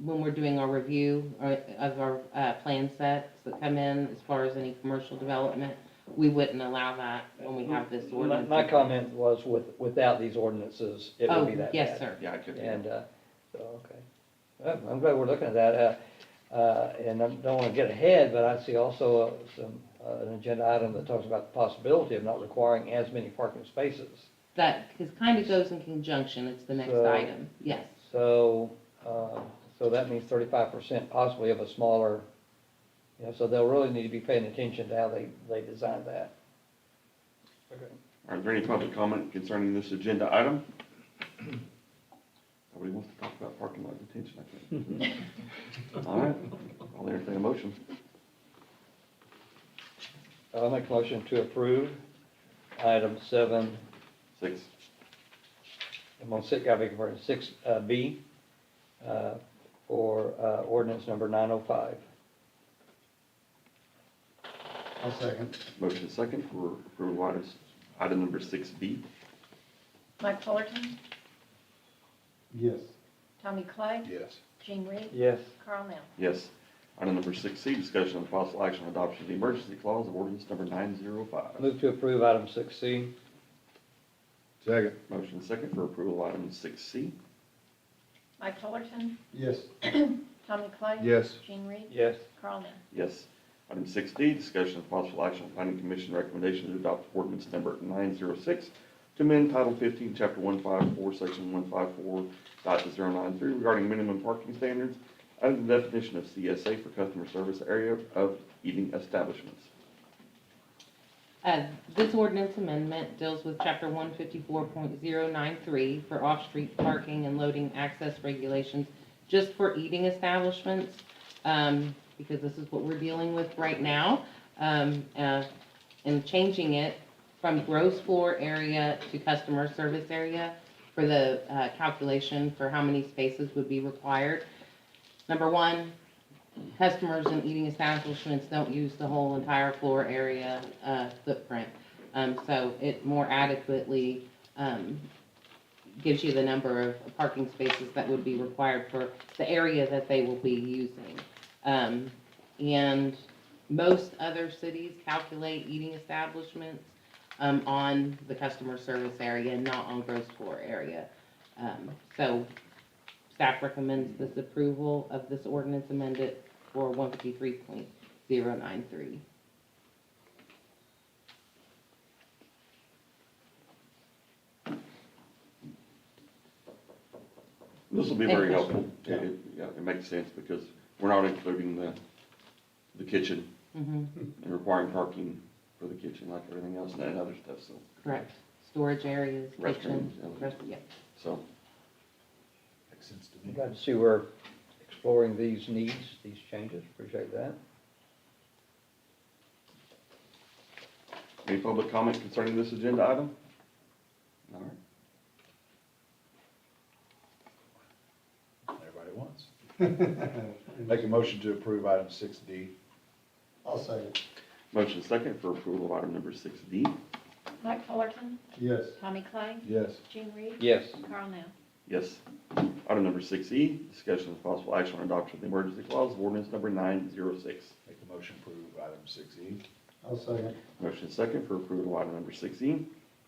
when we're doing our review of our plan sets that come in, as far as any commercial development, we wouldn't allow that when we have this ordinance. My comment was without these ordinances, it would be that bad. Yes, sir. Yeah, I could. And, so, okay. Well, I'm glad we're looking at that, and I don't wanna get ahead, but I see also an agenda item that talks about the possibility of not requiring as many parking spaces. That kind of goes in conjunction, it's the next So- item, yes. So that means 35% possibly of a smaller, so they'll really need to be paying attention to how they design that. Okay. Are there any public comment concerning this agenda item? Nobody wants to talk about parking lot detention, I think. All right, I'll entertain a motion. I'll make a motion to approve item 7, 6. I'm on 6, I beg your pardon, 6B, for ordinance number 905. I'll second. Motion is second for approval of item number 6B. Mike Fullerton, Yes. Tommy Clay, Yes. Gene Reed, Yes. Carl Nell. Yes. Item number 6C, discussion of possible action on adoption of the emergency clause of ordinance number 905. Move to approve item 6C. Second. Motion is second for approval of item 6C. Mike Fullerton, Yes. Tommy Clay. Yes. Gene Reed, Yes. Carl Nell. Yes. Item 6D, discussion of possible action on planning commission recommendation to adopt ordinance number 906 to amend Title 15, Chapter 154, Section 154.093 regarding minimum parking standards, adding the definition of CSA for customer service area of eating establishments. This ordinance amendment deals with chapter 154.093 for off-street parking and loading access regulations just for eating establishments, because this is what we're dealing with right now, and changing it from gross floor area to customer service area. for the calculation for how many spaces would be required. Number one, customers in eating establishments don't use the whole entire floor area footprint. So it more adequately gives you the number of parking spaces that would be required for the area that they will be using. And most other cities calculate eating establishments on the customer service area, not on gross floor area. So staff recommends this approval of this ordinance amended for 153.093. This will be very Any helpful. Yeah, it makes sense because we're not including the kitchen Mhm. and requiring parking for the kitchen like everything else and other stuff, so. Correct. Storage areas, kitchen, Restrooms, yeah. So, Makes sense to I'm me. glad to see we're exploring these needs, these changes, appreciate that. any public comment concerning this agenda item? All right. Everybody wants. Make a motion to approve item 6D. I'll second. Motion second for approval of item number 6D. Mike Fullerton, Yes. Tommy Clay, Yes. Gene Reed. Yes. Carl Nell. Yes. Item number 6E, discussion of possible action on adoption of the emergency clause of ordinance number 906. Make a motion to approve item 6E. I'll second. Motion second for approval of item number 6E.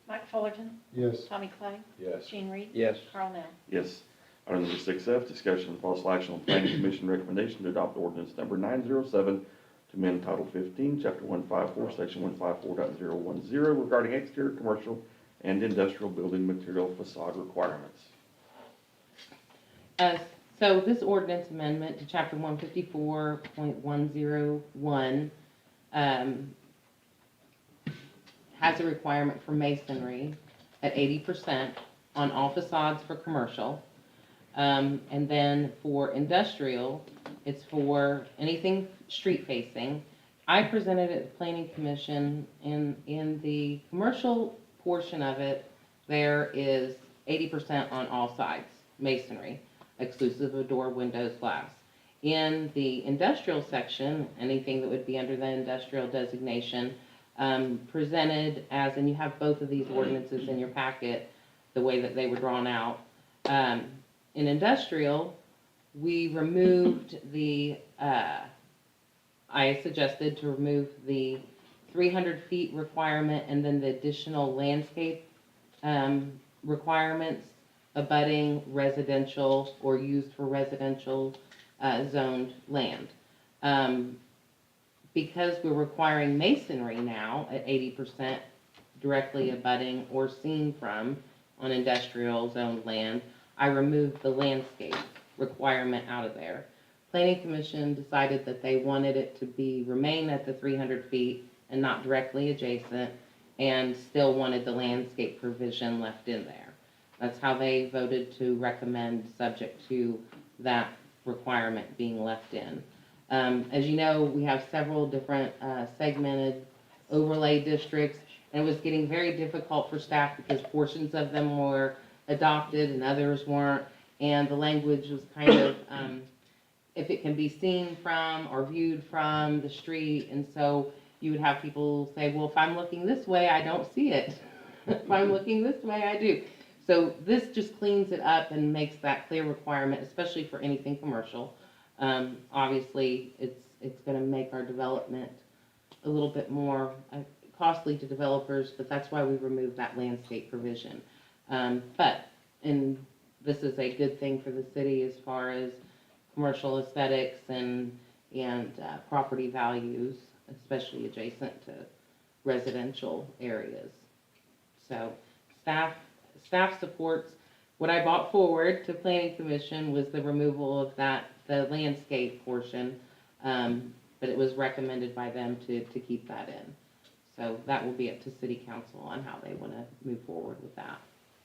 Mike Fullerton, Yes. Tommy Clay, Yes. Gene Reed. Yes. Carl Nell. Yes. Item number 6F, discussion of possible action on planning commission recommendation to adopt ordinance number 907 to amend Title 15, Chapter 154, Section 154.010 regarding exterior commercial and industrial building material facade requirements. So this ordinance amendment to chapter 154.101 has a requirement for masonry at 80% on all facades for commercial. And then for industrial, it's for anything street facing. I presented at the planning commission in the commercial portion of it, there is 80% on all sides, masonry, exclusive of door, windows, glass. In the industrial section, anything that would be under the industrial designation, presented as, and you have both of these ordinances in your packet, the way that they were drawn out. In industrial, we removed I suggested to remove the 300 feet requirement and then the additional landscape requirements abutting residential or used for residential zoned land. Because we're requiring masonry now at 80% directly abutting or seen from on industrial zoned land, I removed the landscape requirement out of there. Planning Commission decided that they wanted it to remain at the 300 feet and not directly adjacent, and still wanted the landscape provision left in there. That's how they voted to recommend, subject to that requirement being left in. As you know, we have several different segmented overlay districts, and it was getting very difficult for staff because portions of them were adopted and others weren't, and the language was kind of, if it can be seen from or viewed from the street, and so you would have people say, well, if I'm looking this way, I don't see it. If I'm looking this way, I do. So this just cleans it up and makes that clear requirement, especially for anything commercial. Obviously, it's gonna make our development a little bit more costly to developers, but that's why we removed that landscape provision. And this is a good thing for the city as far as commercial aesthetics and property values, especially adjacent to residential areas. So staff supports what I brought forward to Planning Commission was the removal of the landscape portion, but it was recommended by them to keep that in. So that will be up to City Council on how they want to move forward with that.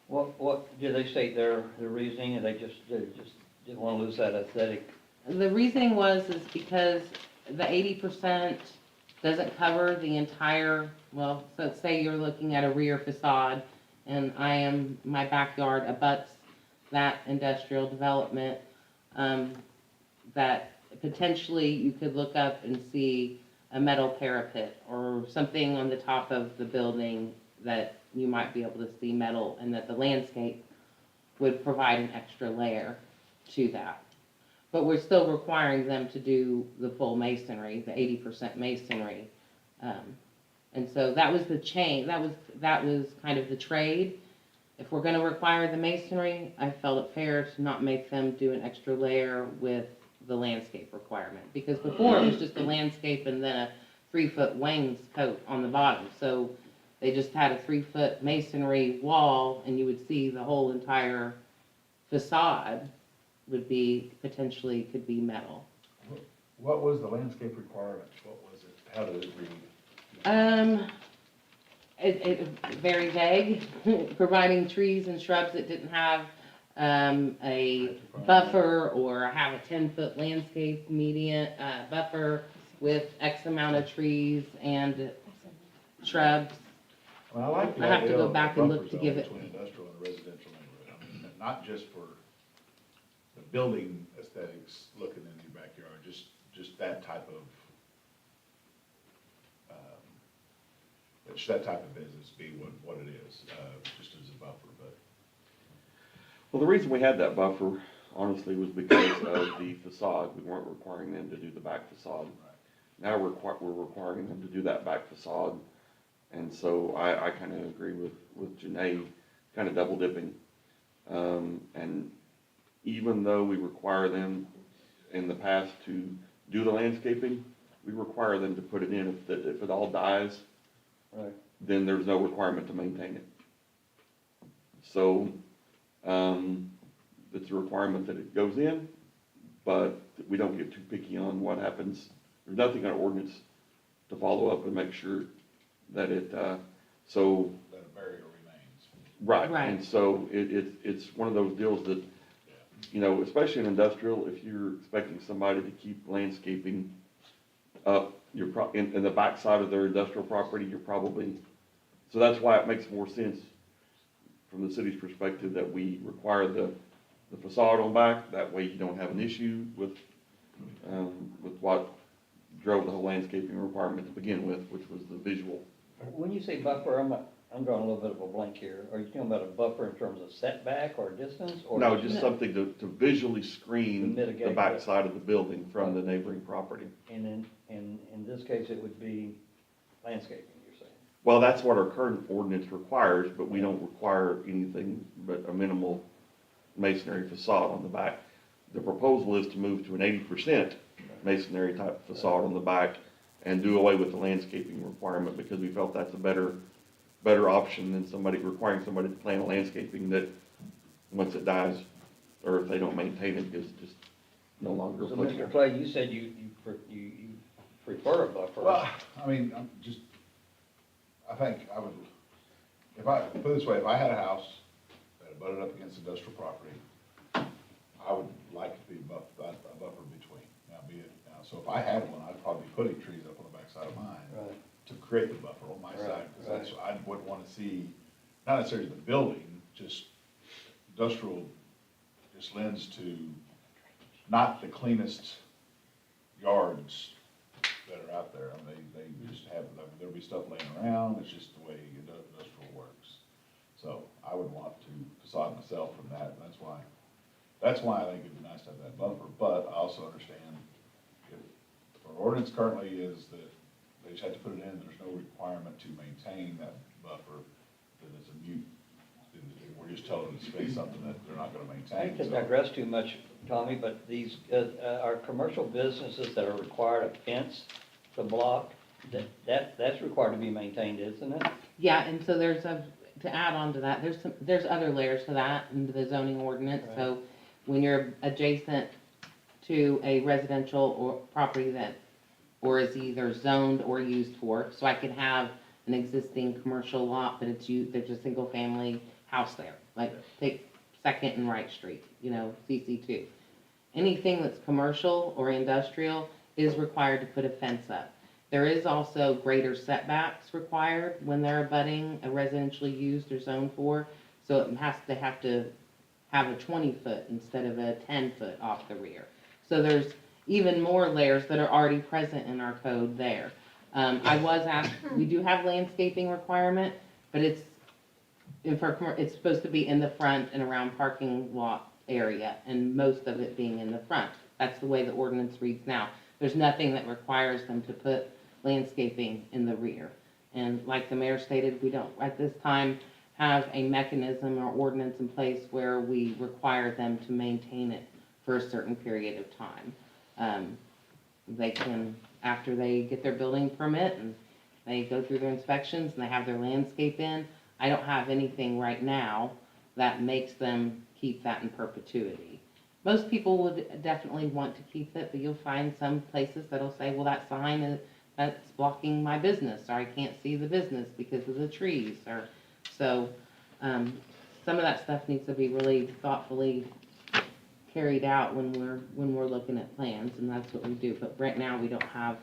What, did they state their reasoning, and they just didn't want to lose that aesthetic? The reasoning is because the 80% doesn't cover the entire, well, so say you're looking at a rear facade and my backyard abuts that industrial development, that potentially you could look up and see a metal parapet or something on the top of the building that you might be able to see metal, and that the landscape would provide an extra layer to that. But we're still requiring them to do the full masonry, the 80% masonry. And so that was the change, that was kind of the trade. If we're gonna require the masonry, I felt it fair to not make them do an extra layer with the landscape requirement. Because before, it was just the landscape and then a 3-foot wainscot on the bottom. So they just had a 3-foot masonry wall, and you would see the whole entire facade would be, potentially could be metal. What was the landscape requirement? What was it? How did it read? It very vague, providing trees and shrubs that didn't have a buffer or have a 10-foot landscape median buffer with X amount of trees and shrubs. Well, I like the I have to idea go of back the and look buffer to zone give it- between industrial and residential neighborhood. I mean, not just for the building aesthetics looking in your backyard, just that type of, that type of business be what it is, just as a buffer, but. Well, the reason we had that buffer, honestly, was because of the facade. We weren't requiring them to do the back facade. Now we're requiring them to do that back facade. And so I kind of agree with Janae, kind of double dipping. And even though we require them in the past to do the landscaping, we require them to put it in. If it all dies, Right. then there's no requirement to maintain it. So, it's a requirement that it goes in, but we don't get too picky on what happens. There's nothing in our ordinance to follow up and make sure that it, so. That a barrier remains. Right, Right. and so it's one of those deals that, you know, especially in industrial, if you're expecting somebody to keep landscaping up, in the backside of their industrial property, you're probably, so that's why it makes more sense from the city's perspective that we require the facade on back. That way you don't have an issue with what drove the whole landscaping requirement to begin with, which was the visual. When you say buffer, I'm drawing a little bit of a blank here. Are you talking about a buffer in terms of setback or distance, or? No, just something to visually screen To mitigate the backside of the building from the neighboring property. And in this case, it would be landscaping, you're saying? Well, that's what our current ordinance requires, but we don't require anything but a minimal masonry facade on the back. The proposal is to move to an 80% masonry type facade on the back and do away with the landscaping requirement, because we felt that's a better option than requiring somebody to plant a landscaping that, once it dies, or if they don't maintain it, is just no longer So, applicable. Mr. Clay, you said you prefer a buffer. Well, I mean, I think I would, put it this way, if I had a house that abutted up against industrial property, I would like to be a buffer between. So if I had one, I'd probably be putting trees up on the backside of mine Right. to create the buffer on my Right, side, because right. I would want to see, not necessarily the building, just industrial just lends to not the cleanest yards that are out there. I mean, they just have, there'll be stuff laying around, it's just the way industrial works. So I would want to facade myself from that, and that's why I think it'd be nice to have that buffer, but I also understand if our ordinance currently is that they just have to put it in, there's no requirement to maintain that buffer, then it's a mute. We're just telling them to space something that they're not gonna I maintain. hate to so- digress too much, Tommy, but these, are commercial businesses that are required a fence to block, that's required to be maintained, isn't it? Yeah, and so to add on to that, there's other layers to that in the zoning ordinance. Right. So when you're adjacent to a residential or property or is either zoned or used for, so I could have an existing commercial lot, but there's a single family house there, like take Second and Wright Street, CC2. Anything that's commercial or industrial is required to put a fence up. There is also greater setbacks required when they're abutting a residentially used or zoned for, so they have to have a 20-foot instead of a 10-foot off the rear. So there's even more layers that are already present in our code there. I was asked, we do have landscaping requirement, but it's supposed to be in the front and around parking lot area, and most of it being in the front. That's the way the ordinance reads now. There's nothing that requires them to put landscaping in the rear. And like the mayor stated, we don't, at this time, have a mechanism or ordinance in place where we require them to maintain it for a certain period of time. They can, after they get their building permit and they go through their inspections and they have their landscape in, I don't have anything right now that makes them keep that in perpetuity. Most people would definitely want to keep it, but you'll find some places that'll say, well, that sign that's blocking my business, or I can't see the business because of the trees, or so. Some of that stuff needs to be really thoughtfully carried out when we're looking at plans, and that's what we do. But right now, we don't have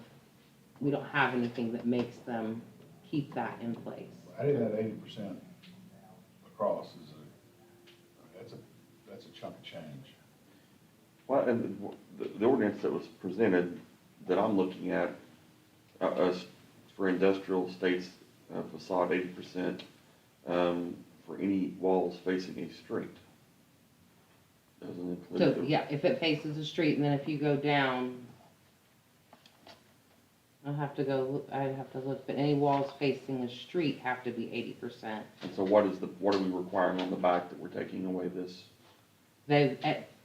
anything that makes them keep that in place. I did that 80% across that's a chunk of change. Well, and the ordinance that was presented that I'm looking at, for industrial states facade 80%, for any walls facing a street. Doesn't include. So, yeah, if it faces a street, and then if you go down, I'd have to look, but any walls facing a street have to be 80%. And so what are we requiring on the back that we're taking away this? They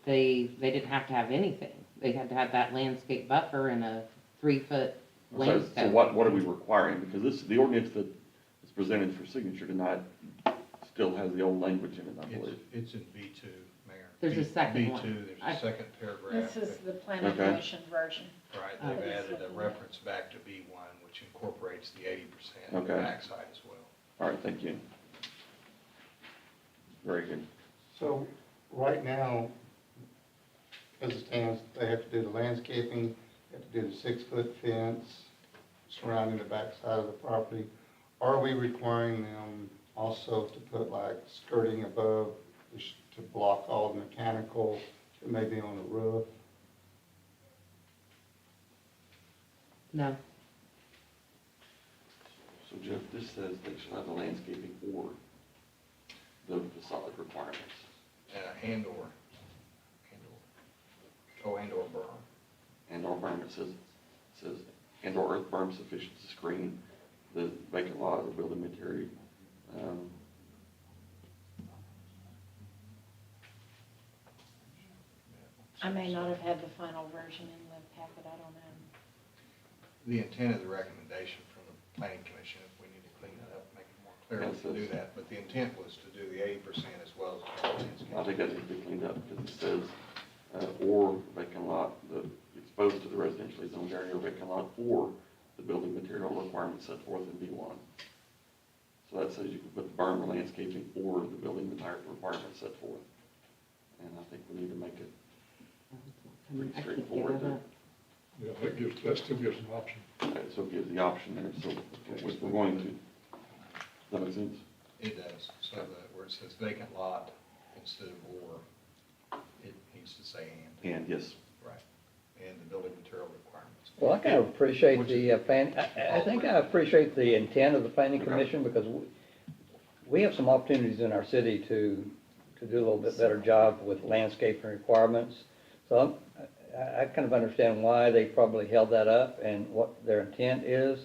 didn't have to have anything. They had to have that landscape buffer and a 3-foot So landscape. what are we requiring? Because the ordinance that is presented for signature tonight still has the old language in it, I believe. It's in B2, Mayor. There's a second one. B2, there's a second paragraph. This is the planning Okay. commission version. Right, Oh. they've added a reference back to B1, which incorporates the 80% on the Okay. backside as well. All right, thank you. Very good. So, right now, as it stands, they have to do the landscaping, they have to do the 6-foot fence surrounding the backside of the property. Are we requiring them also to put like skirting above to block all the mechanical that may be on the roof? No, So Jeff, this says they shall have the landscaping or the facade requirements. And/or berm. And or berm, it says, and or earth berm sufficient to screen the vacant lot or building material. I may not have had the final version in the packet, I don't know. The intent of the recommendation from the planning commission, if we need to clean it up, make it more clear, we can do that. But the intent was to do the 80% as well as the landscape. I think that needs to be cleaned up because it says, or vacant lot, exposed to the residentially zoned area or vacant lot, or the building material requirements set forth in B1. So that says you can put berm or landscaping or the building material requirements set forth. And I think we need to make it pretty I can't straightforward figure there. that. Yeah, that still gives an option. So it gives the option there, so if we're going to, does that make sense? It does, so where it says vacant lot instead of or, it needs to say and. And yes, Right, and the building material requirements. Well, I kind of appreciate Which the is- plan, I think I appreciate the intent of the planning commission because we have some opportunities in our city to do a little bit better job with landscaping requirements. So I kind of understand why they probably held that up and what their intent is.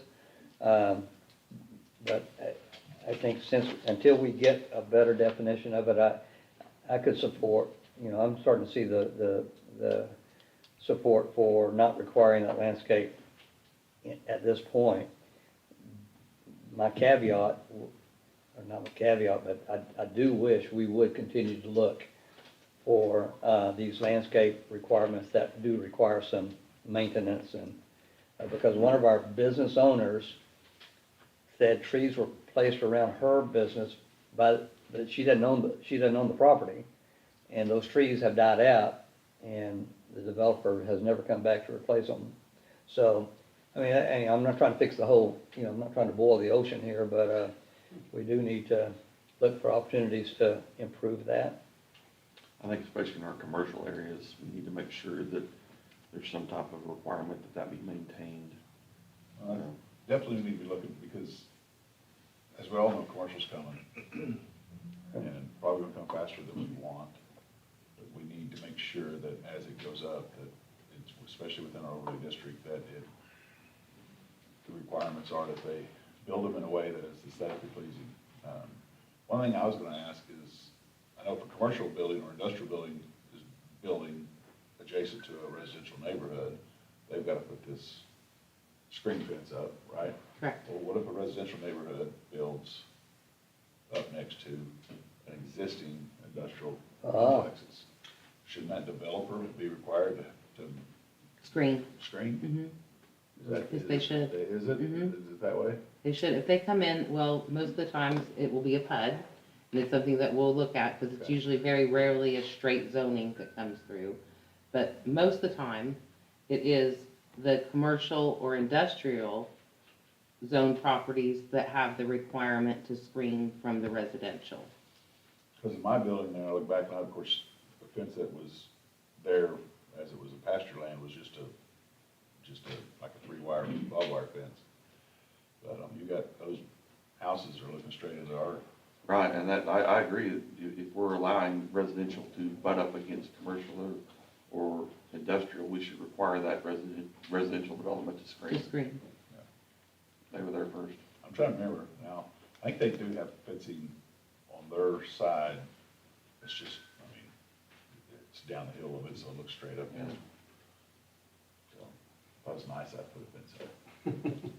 But I think until we get a better definition of it, I could support, I'm starting to see the support for not requiring that landscape at this point. My caveat, or not my caveat, but I do wish we would continue to look for these landscape requirements that do require some maintenance and, because one of our business owners said trees were placed around her business, but she doesn't own the property, and those trees have died out, and the developer has never come back to replace them. So I mean, I'm not trying to fix the whole, I'm not trying to boil the ocean here, but, we do need to look for opportunities to improve that. I think especially in our commercial areas, we need to make sure that there's some type of requirement that that be maintained. Definitely need to be looking, because as we all know, commercial's coming. And probably gonna come faster than we want. But we need to make sure that as it goes up, that it's, especially within our overlay district, that the requirements are that they build them in a way that is aesthetically pleasing. One thing I was gonna ask is, I know for commercial building or industrial building is building adjacent to a residential neighborhood, they've gotta put this screen fence up, right? Correct. Well, what if a residential neighborhood builds up next to an existing industrial complexes? Shouldn't that developer be required to Screen. screen? Is that- Yes, they should. Is it? Mhm. Is it that way? They should, if they come in, well, most of the times it will be a PUD, and it's something that we'll look at, because it's Okay. usually very rarely a straight zoning that comes through. But most of the time, it is the commercial or industrial zone properties that have the requirement to screen from the residential. Because in my building there, I look back and of course, the fence that was there as it was a pasture land was just like a 3-wire, barbed wire fence. But, you got those houses are looking straight into our, Right, and that, I agree, that if we're allowing residential to butt up against commercial or industrial, we should require that residential development to To screen. screen. They were there first. I'm trying to remember now, I think they do have fencing on their side. It's just, I mean, it's down the hill of it, so it looks straight up. Yeah. So, if it was nice, I'd put a fence up.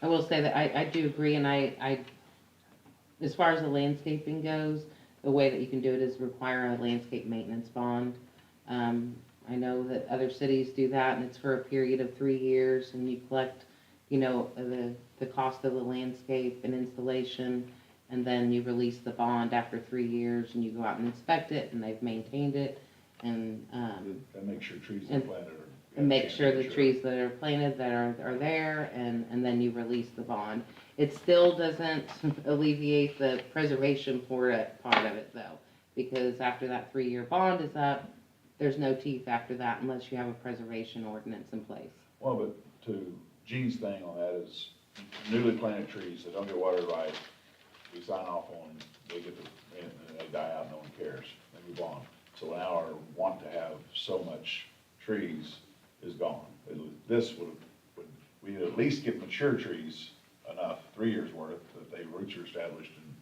I will say that I do agree, and I, as far as the landscaping goes, the way that you can do it is require a landscape maintenance bond. I know that other cities do that, and it's for a period of 3 years, and you collect, the cost of the landscape and installation, and then you release the bond after 3 years, and you go out and inspect it, and they've maintained it, and, Gotta make sure trees are And- planted or. and make sure the trees that are planted that are there, and then you release the bond. It still doesn't alleviate the preservation part of it though, because after that 3-year bond is up, there's no teeth after that unless you have a preservation ordinance in place. Well, but to Gene's thing on that is newly planted trees that don't get watered right, we sign off on, they get the, and they die out, no one cares, they move on. So now our want to have so much trees is gone. This would, we'd at least get mature trees enough, 3 years worth, that they roots are established and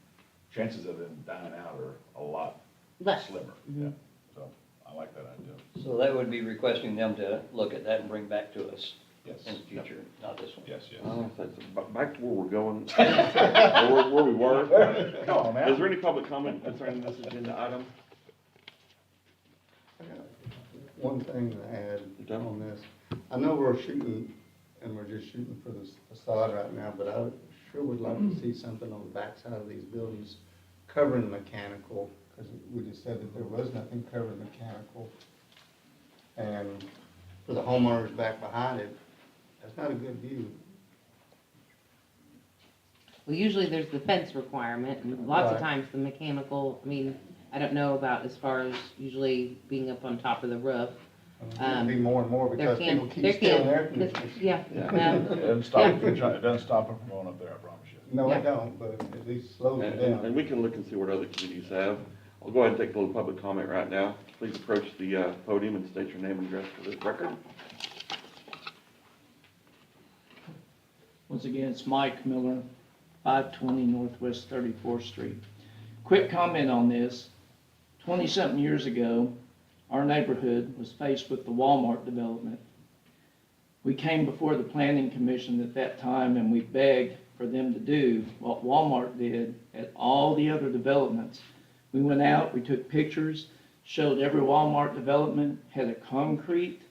chances of them dying out are a lot Less. slimmer. Mhm. Yeah. So I like that idea. So that would be requesting them to look at that and bring back to us Yes. in the future, not this one. Yes, yes. Back to where we're going, where we were. Come on, man. Is there any public comment concerning this agenda item? One thing to You add done? on this, I know we're shooting, and we're just shooting for the facade right now, but I sure would like to see something on the backside of these buildings covering mechanical, because we just said that there was nothing covering mechanical. And for the homeowners back behind it, that's not a good view. Well, usually there's the fence requirement, and lots of Right. times the mechanical, I mean, I don't know about as far as usually being up on top of the roof. It'll be more and more There because can, people there keep stealing can, air conditioners. yeah, It well, doesn't stop, it doesn't stop them from going up there, I promise you. No, Yeah. it don't, but at least slows it And down. we can look and see what other communities have. I'll go ahead and take a little public comment right now. Please approach the podium and state your name and address for the record. Once again, it's Mike Miller, 520 Northwest 34th Street. Quick comment on this. 20-something years ago, our neighborhood was faced with the Walmart development. We came before the planning commission at that time and we begged for them to do what Walmart did at all the other developments. We went out, we took pictures, showed every Walmart development had a concrete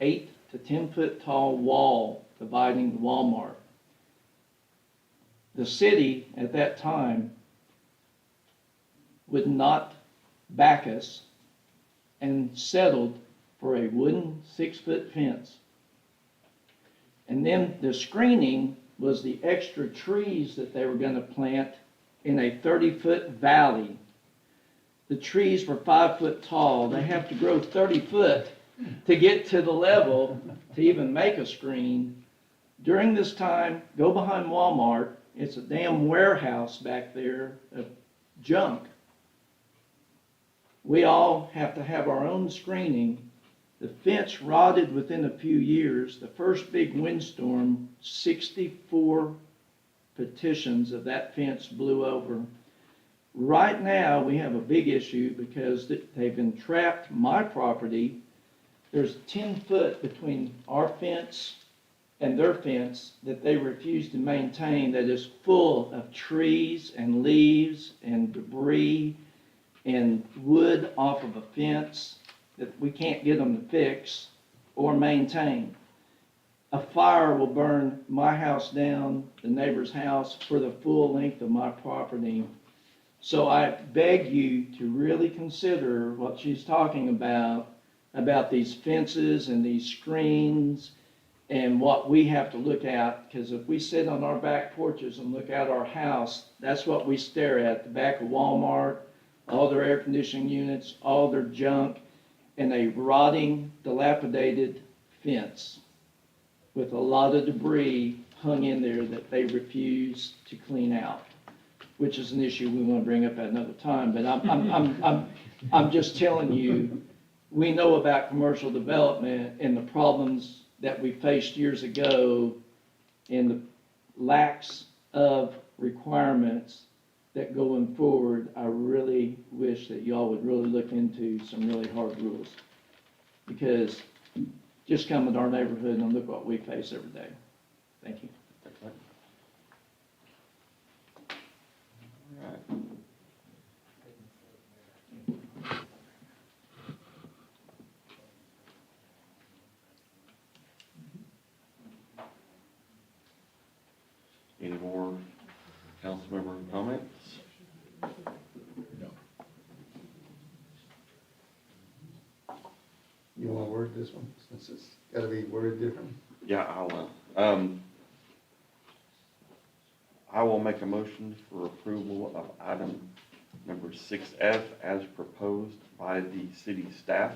8 to 10 foot tall wall dividing the Walmart. The city at that time would not back us and settled for a wooden 6-foot fence And then the screening was the extra trees that they were gonna plant in a 30-foot valley. The trees were 5 foot tall. They have to grow 30 foot to get to the level to even make a screen. During this time, go behind Walmart. It's a damn warehouse back there of junk. We all have to have our own screening. The fence rotted within a few years. The first big windstorm, 64 petitions of that fence blew over. Right now, we have a big issue because they've entrapped my property. There's 10 foot between our fence and their fence that they refuse to maintain, that is full of trees and leaves and debris and wood off of a fence that we can't get them to fix or maintain. A fire will burn my house down, the neighbor's house, for the full length of my property. So I beg you to really consider what she's talking about these fences and these screens and what we have to look at, because if we sit on our back porches and look out our house, that's what we stare at, the back of Walmart, all their air conditioning units, all their junk, and a rotting, dilapidated fence with a lot of debris hung in there that they refuse to clean out, which is an issue we want to bring up at another time. But I'm just telling you, we know about commercial development and the problems that we faced years ago and the lacks of requirements that going forward, I really wish that y'all would really look into some really hard rules. Because just come into our neighborhood and look what we face every day. Thank you. All right. Any more council member comments? No. You wanna word this one, since it's gotta be worded different? Yeah, I will make a motion for approval of item number 6F as proposed by the city staff,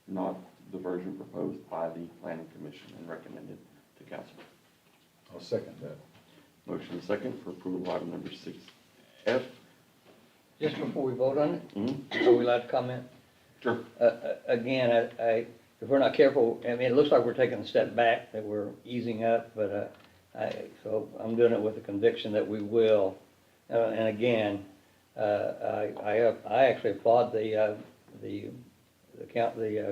not the version proposed by the planning commission and recommended to council. I'll second that. Motion and second for approval of item number 6F. Just before we vote on it, Mhm. are we allowed to comment? Sure. Again, if we're not careful, I mean, it looks like we're taking a step back, that we're easing up, but so I'm doing it with the conviction that we will. And again, I actually applaud the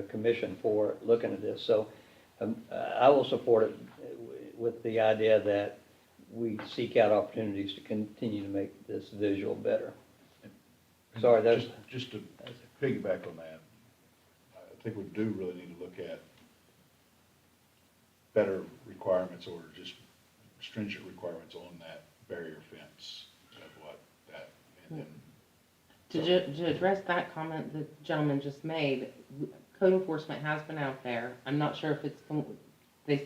commission for looking at this. So I will support it with the idea that we seek out opportunities to continue to make this visual better. And Sorry, that's. Just to piggyback on that, I think we do really need to look at better requirements or just stringent requirements on that barrier fence of what that, and then. To address that comment the gentleman just made, code enforcement has been out there. I'm not sure if it's,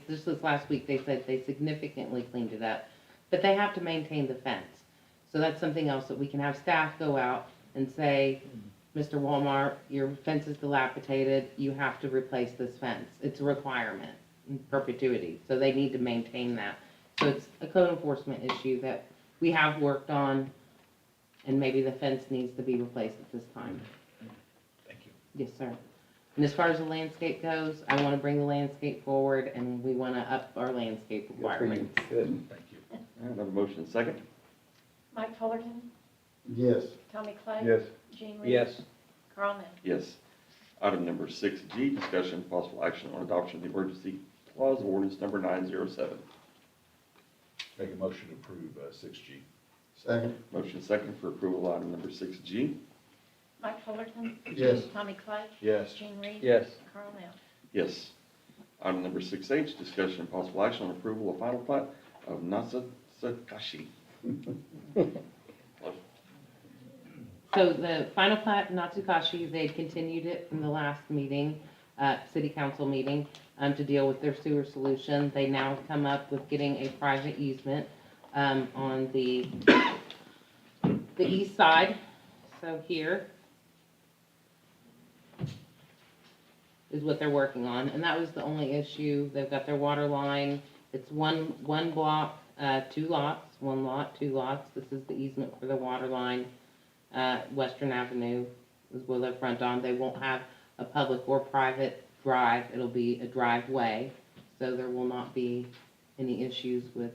this was last week, they said they significantly cleaned it up, but they have to maintain the fence. So that's something else that we can have staff go out and say, Mr. Walmart, your fence is dilapidated, you have to replace this fence. It's a requirement in perpetuity, so they need to maintain that. So it's a code enforcement issue that we have worked on, and maybe the fence needs to be replaced at this time. Thank you. Yes, sir. And as far as the landscape goes, I want to bring the landscape forward, and we want to up our landscape requirements. Good. Thank you. All right, another motion and second. Mike Fullerton, Yes. Tommy Clay. Yes. Gene Reed. Yes. Carl Nell. Yes. Item number 6G, discussion and possible action on adoption of the emergency clause of ordinance number 907. Make a motion to approve 6G. Second. Motion second for approval of item number 6G. Mike Fullerton. Yes. Tommy Clay. Yes. Gene Reed. Yes. Carl Nell. Yes. Item number 6H, discussion and possible action on approval of final plat of Nasa Sakashi. So the final plat, Natsukashi, they continued it from the last meeting, city council meeting. to deal with their sewer solution. They now have come up with getting a private easement, on the east side. So here is what they're working on, and that was the only issue. They've got their water line. It's one block, 2 lots, 1 lot, 2 lots. This is the easement for the water line. Western Avenue is where they're front on. They won't have a public or private drive. It'll be a driveway, so there will not be any issues with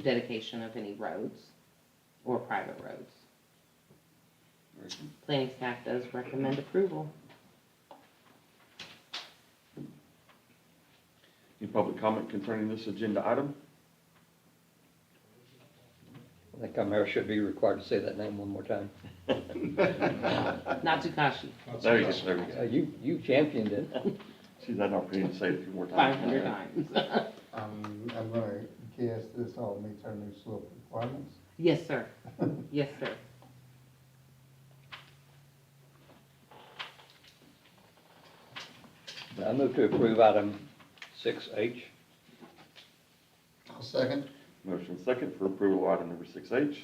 dedication of any roads or private roads. Planning staff does recommend approval. Any public comment concerning this agenda item? I think our mayor should be required to say that name one more time. Not Takashi, There you go, there we go. You championed it. She's had an opportunity to say it a few more times. 500 times. I'm gonna guess this all meets our new slope requirements. Yes, sir. Yes, sir. I move to approve item 6H. I'll second. Motion second for approval of item number 6H.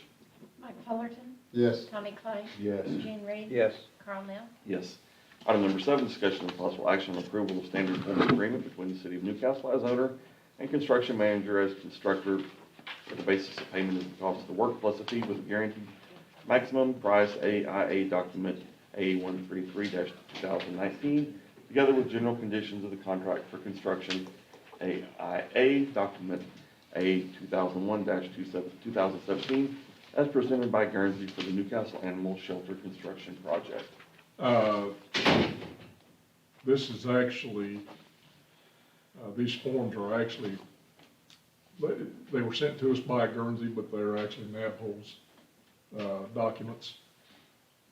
Mike Fullerton, Yes. Tommy Clay, Yes. Gene Reed. Yes. Carl Nell. Yes. Item number 7, discussion and possible action on approval of standard form of agreement between the City of Newcastle as owner and construction manager as constructor for the basis of payment of the cost of the work plus a fee with a guaranteed maximum price AIA document A133-2019, together with general conditions of the contract for construction AIA document A2001-2017, as presented by Guernsey for the Newcastle Animal Shelter Construction Project. This is actually, these forms are actually, they were sent to us by Guernsey, but they're actually NAPO's documents.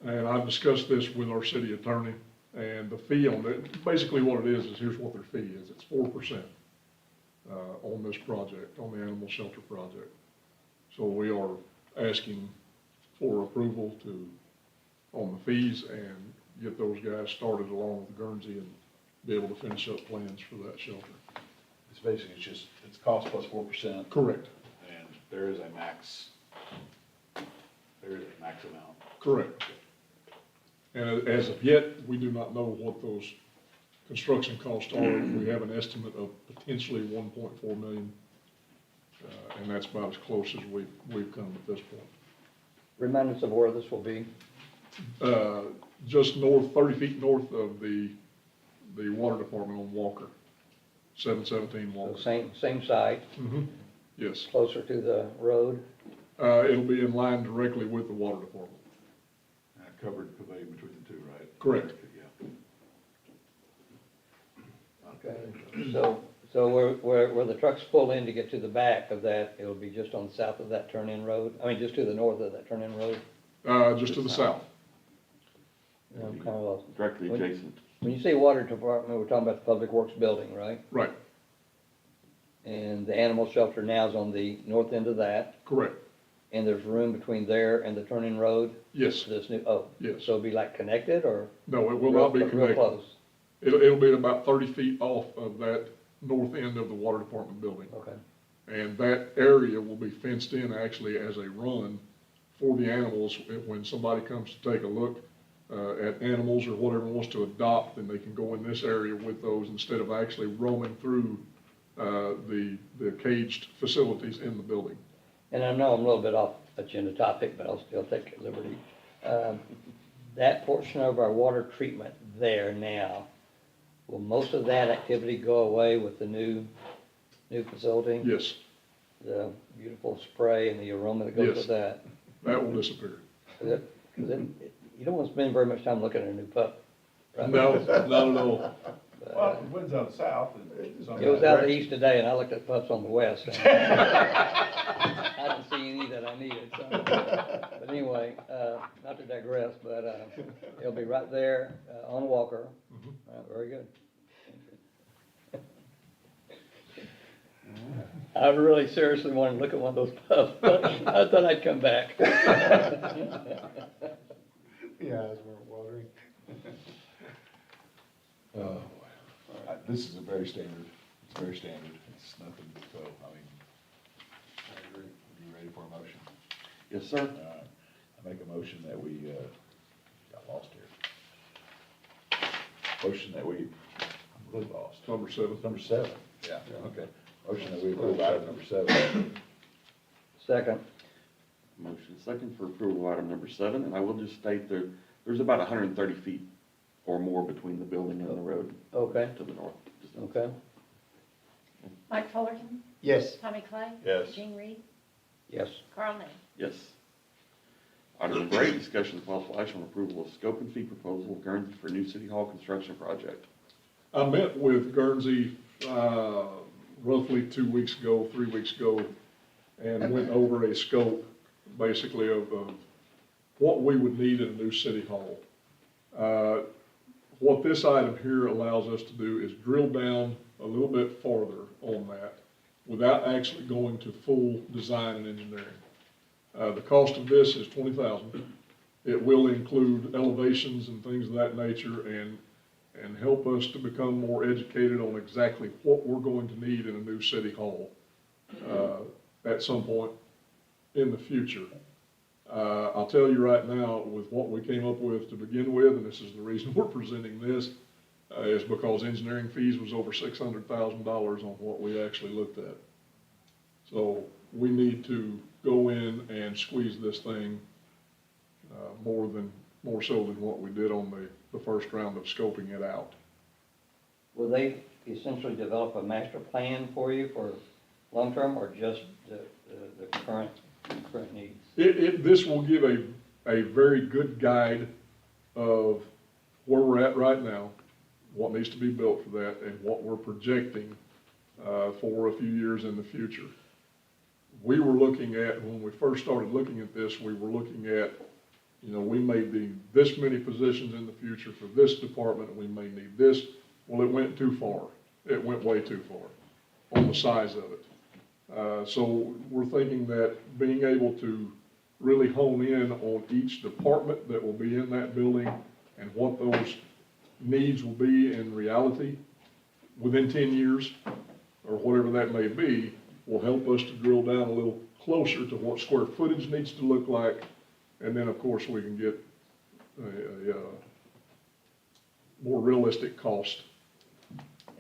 And I discussed this with our city attorney, and the fee on it, basically what it is here's what their fee is. It's 4% on this project, on the animal shelter project. So we are asking for approval on the fees and get those guys started along with Guernsey and be able to finish up plans for that shelter. It's basically, it's cost plus 4%, Correct, and there is a max amount. correct. And as of yet, we do not know what those construction costs are. We have an estimate of potentially 1.4 million, and that's about as close as we've come at this point. Remind us of where this will be. Just 30 feet north of the water department on Walker, 717 So Walker. same site, Mhm. Yes, closer to the road. it'll be in line directly with the water department. And a covered pavilion between the two, right? Correct. Yeah. Okay. So where the trucks pull in to get to the back of that, it'll be just on the south of that turn-in road? I mean, just to the north of that turn-in road? Just to the south. Yeah, I'm kind of lost. Directly adjacent. When you say water department, we're talking about the Public Works building, right? Right, And the animal shelter now is on the north end of that, correct. and there's room between there and the turn-in road? Yes, This new, yes. so it'll be like connected or? No, it will not be Real connected. close, It'll be about 30 feet off of that north end of the water department building. okay. And that area will be fenced in actually as a run for the animals. When somebody comes to take a look at animals or whatever wants to adopt, then they can go in this area with those instead of actually roaming through the caged facilities in the building. And I know I'm a little bit off agenda topic, but I'll still take liberty. That portion of our water treatment there now, will most of that activity go away with the new facility? Yes, The beautiful spray and the aroma that goes Yes. with that? that will disappear. 'Cause you don't want to spend very much time looking at a new pup, right? No, not at all. But, Well, it wins out south. And it was out of the east today, and I looked at pups on the west. And I didn't see any that I needed, so. But anyway, not to digress, but it'll be right there on Walker. Very good. I really seriously wanted to look at one of those pups. I thought I'd come back. Yeah, eyes weren't watering. Oh, This is a very standard, it's very standard, it's nothing, so, I mean, are you ready for a motion? Yes, sir. I make a motion that we, got lost here. Motion that we, I'm really lost. Number 7. Number 7, yeah, okay. Motion that we approve item number 7. Second. Motion second for approval of item number 7, and I will just state there's about 130 feet or more between the building and the road Okay, to the north. okay. Mike Fullerton, Yes. Tommy Clay. Yes. Gene Reed, Yes. Carl Nell. Yes. Item number 8, discussion of possible action on approval of scope and fee proposal of Guernsey for new city hall construction project. I met with Guernsey, roughly 2 weeks ago, 3 weeks ago, and went over a scope, basically, of what we would need in a new city hall. What this item here allows us to do is drill down a little bit farther on that without actually going to full design and engineering. The cost of this is $20,000. It will include elevations and things of that nature and help us to become more educated on exactly what we're going to need in a new city hall at some point in the future. I'll tell you right now, with what we came up with to begin with, and this is the reason we're presenting this, is because engineering fees was over $600,000 on what we actually looked at. So we need to go in and squeeze this thing more so than what we did on the first round of scoping it out. Will they essentially develop a master plan for you for long-term or just the current needs? This will give a very good guide of where we're at right now, what needs to be built for that, and what we're projecting for a few years in the future. We were looking at, when we first started looking at this, we were looking at, we may need this many positions in the future for this department, and we may need this. Well, it went too far. It went way too far on the size of it. So we're thinking that being able to really hone in on each department that will be in that building and what those needs will be in reality within 10 years, or whatever that may be, will help us to drill down a little closer to what square footage needs to look like. And then, of course, we can get a more realistic cost.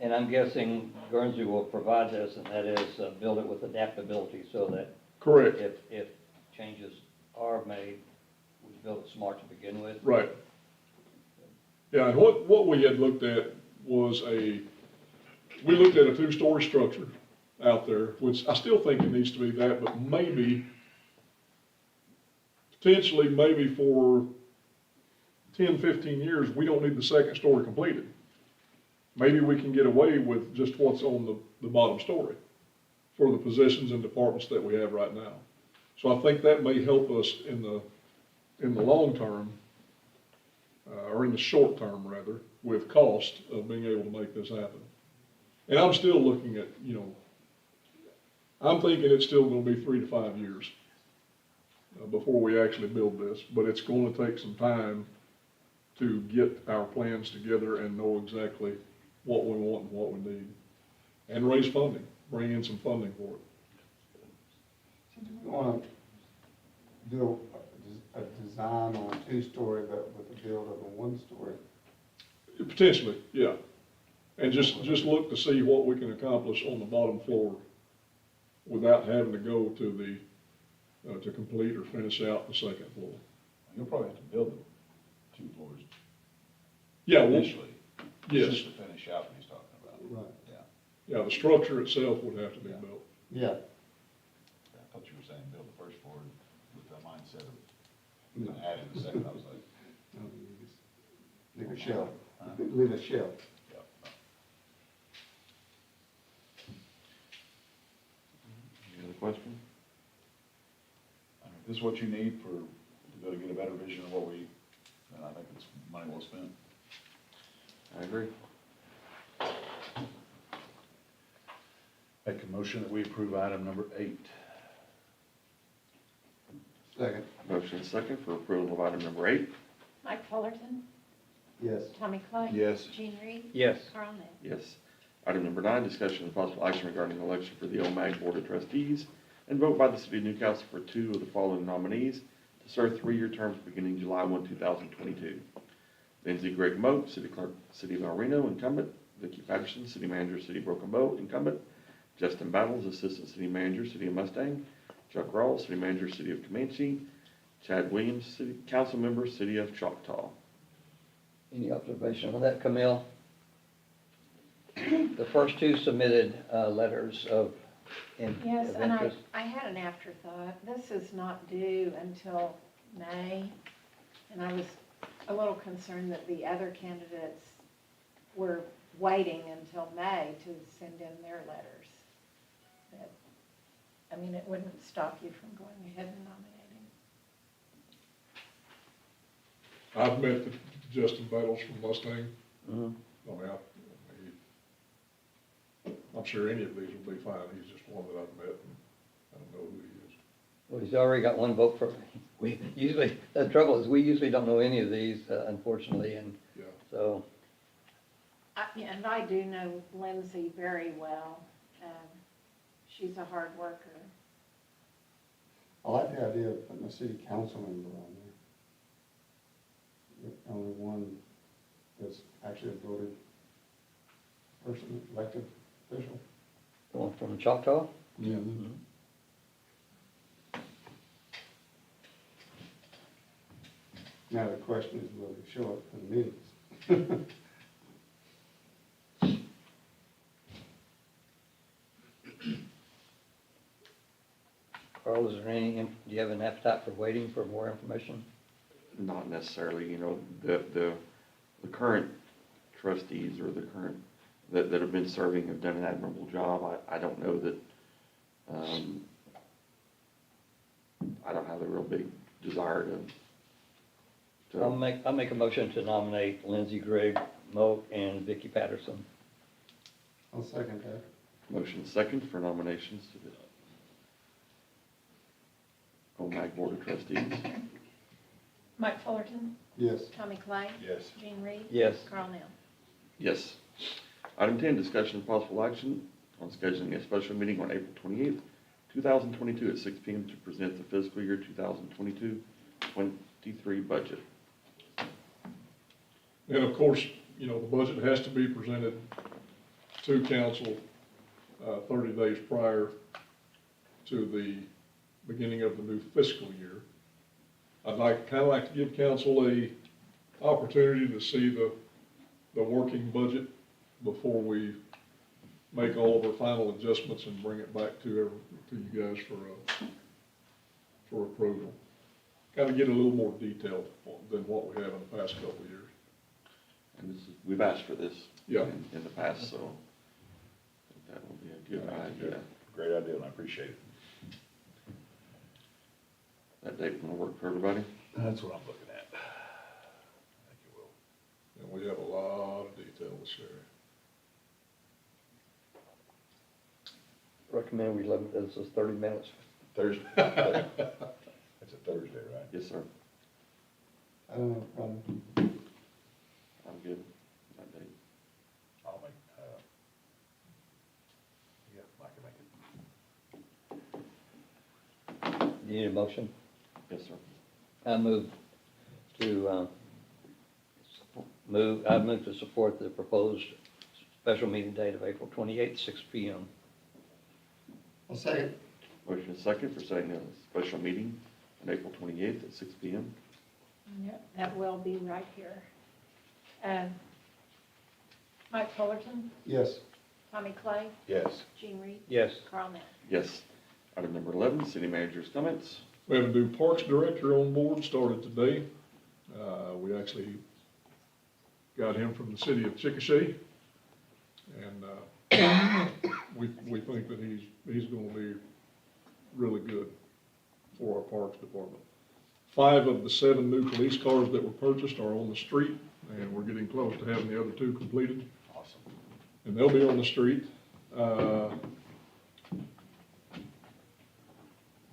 And I'm guessing Guernsey will provide this, and that is build it with adaptability so that Correct. if changes are made, we build it smart to begin with. Right. Yeah, and what we had looked at was we looked at a 2-story structure out there, which I still think it needs to be that, but potentially maybe for 10, 15 years, we don't need the second story completed. Maybe we can get away with just what's on the bottom story for the positions and departments that we have right now. So I think that may help us in the long term, or in the short term rather, with cost of being able to make this happen. And I'm still looking at, I'm thinking it's still gonna be 3 to 5 years before we actually build this, but it's gonna take some time to get our plans together and know exactly what we want and what we need. And raise funding, bring in some funding for it. So do we want to do a design on a 2-story, but with a build of a 1-story? Potentially, yeah. And just look to see what we can accomplish on the bottom floor without having to go to to complete or finish out the second floor. You'll probably have to build the 2 floors Yeah, initially. yes. Just to finish out what he's talking about. Right. Yeah. Yeah, the structure itself would have to be built. Yeah. I thought you were saying build the first floor with the mindset of adding the second. I was like, Leave a shell. Leave a shell. yeah. Any other questions? I mean, if this is what you need to go to get a better vision of what then I think it's money well spent. I agree. Make a motion that we approve item number 8. Second. Motion second for approval of item number 8. Mike Fullerton, Yes. Tommy Clay. Yes. Gene Reed. Yes. Carl Nell. Yes. Item number 9, discussion and possible action regarding election for the OMAG Board of Trustees and vote by the City of Newcastle for 2 of the following nominees to serve 3-year terms beginning July 1, 2022. Lindsay Gregg Moak, City Clerk, City of El Reno, incumbent. Vicki Patterson, City Manager, City of Broken Bow, incumbent. Justin Battles, Assistant City Manager, City of Mustang. Chuck Rawls, City Manager, City of Comanche. Chad Williams, City Council Member, City of Choctaw. Any observation on that, Camille? The first 2 submitted letters of Yes, of and interest. I had an afterthought. This is not due until May, and I was a little concerned that the other candidates were waiting until May to send in their letters. That, I mean, it wouldn't stop you from going ahead and nominating. I've met Justin Battles from Mustang. Mhm. I'm sure any of these will be fine. He's just one that I've met, and I don't know who he is. Well, he's already got 1 vote for, we usually, the trouble is, we usually don't know any of these, unfortunately, and Yeah. so, And I do know Lindsay very well. She's a hard worker. I like the idea of putting a city council member on there. The only one that's actually a voted person, elected official. the one from Choctaw? Yeah. Now the question is, will they show up for the meetings? Carl, is there do you have an appetite for waiting for more information? Not necessarily, you know, the current trustees or the current, that have been serving have done an admirable job. I don't know that, I don't have a real big desire to. I'll make a motion to nominate Lindsay Gregg, Moak, and Vicki Patterson. I'll second that. Motion second for nominations to the OMAG Board of Trustees. Mike Fullerton, Yes. Tommy Clay. Yes. Gene Reed. Yes. Carl Nell. Yes. Item 10, discussion and possible action on scheduling a special meeting on April 28th, 2022 at 6 p.m. to present the fiscal year 2022-23 budget. And of course, you know, the budget has to be presented to council 30 days prior to the beginning of the new fiscal year. I'd kind of like to give council a opportunity to see the working budget before we make all of our final adjustments and bring it back to you guys for approval. Kind of get a little more detailed than what we have in the past couple of years. And we've asked for this Yeah. in the past, so I think that will be a good idea. Great idea, and I appreciate it. That date will work for everybody? That's what I'm looking at. I think it will. And we have a lot of detail to share. Recommend we limit this as 30 minutes. Thursday. It's a Thursday, right? Yes, sir. I don't have a problem. I'm good that date. I'll make, yeah, I can make it. Do you need a motion? Yes, sir. I move to support the proposed special meeting date of April 28th, 6 p.m. I'll second. Motion is second for setting a special meeting on April 28th at 6 p.m. Yep, that will be right here. Mike Fullerton, Yes. Tommy Clay, Yes. Gene Reed. Yes. Carl Nell. Yes. Item number 11, city manager's comments. We have a new parks director on board, started today. We actually got him from the city of Chickasha. And we think that he's gonna be really good for our parks department. 5 of the 7 new police cars that were purchased are on the street, and we're getting close to having the other 2 completed. Awesome. And they'll be on the street.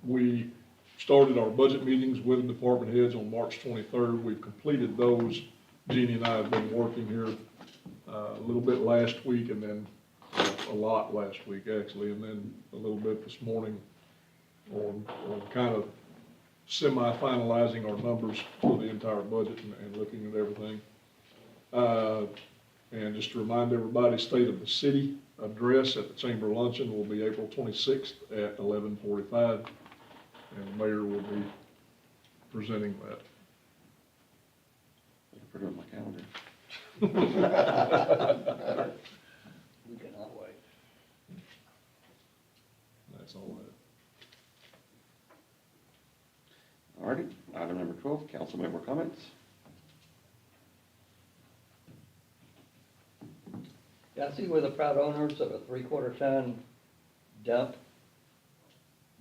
We started our budget meetings with the department heads on March 23rd. We've completed those Jeannie and I have been working here a little bit last week and then a lot last week actually, and then a little bit this morning on kind of semi-finalizing our numbers for the entire budget and looking at everything. And just to remind everybody, State of the City address at the Chamber Luncheon will be April 26th at 11:45, and the mayor will be presenting that. Put it on my calendar. We cannot wait. That's all that. Alrighty, item number 12, council member comments. Yeah, I see we're the proud owners of a 3/4 ton dump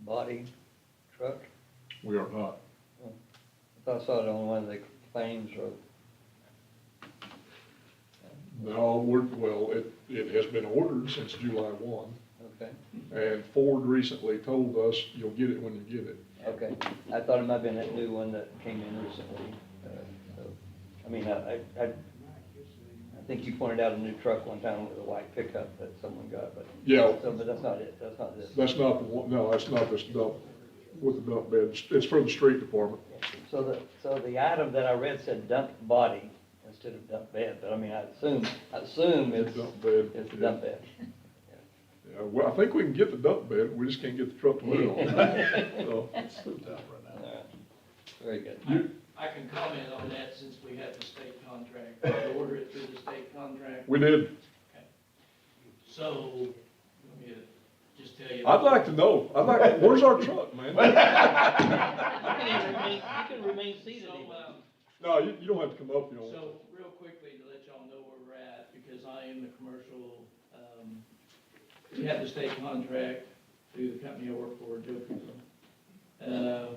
body truck. We are not. I thought I saw it on one of the claims or. No, it has been ordered since July 1, Okay, and Ford recently told us, you'll get it when you get it. okay. I thought it might have been that new one that came in recently. So, I mean, I think you pointed out a new truck one time with a white pickup that someone got, but. Yeah. So, but that's not it, that's not this. That's not the one, no, that's not this dump, with the dump bed, it's for the street department. So the item that I read said dump body instead of dump bed, but I mean, I assume it's, Dump bed. it's dump bed. Yeah, well, I think we can get the dump bed, we just can't get the truck to move on. So, All right. Very good. I can comment on that since we had the state contract. Did you order it through the state contract? we did, So, let me just tell you. I'd like to know, where's our truck, man? You can remain seated. So, No, you don't have to come up, you know. So, real quickly, to let y'all know where we're at, because I am the commercial, we have the state contract through the company I work for, Joe Cooper.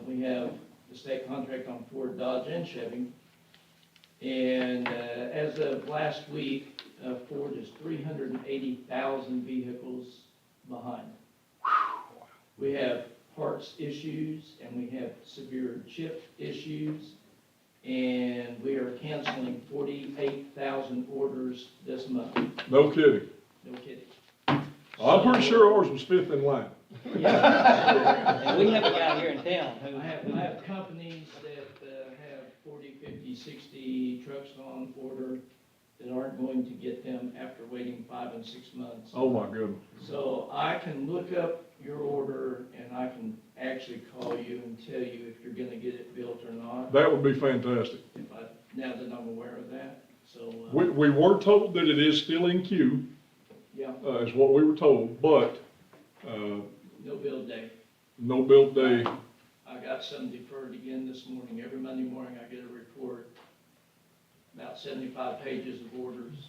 We have the state contract on Ford, Dodge, and Chevy. And, as of last week, Ford is 380,000 vehicles behind. We have parts issues, and we have severe chip issues. And we are canceling 48,000 orders this month. No kidding. No kidding. I'm pretty sure ours was fifth in line. And we have a guy here in town who. I have companies that have 40, 50, 60 trucks on order that aren't going to get them after waiting 5 and 6 months. Oh, my goodness. So I can look up your order and I can actually call you and tell you if you're gonna get it built or not, That would be fantastic. now that I'm aware of that, so. We were told that it is still in queue, Yeah, is what we were told, but, no build date. no build day. I got some deferred again this morning. Every Monday morning I get a report, about 75 pages of orders.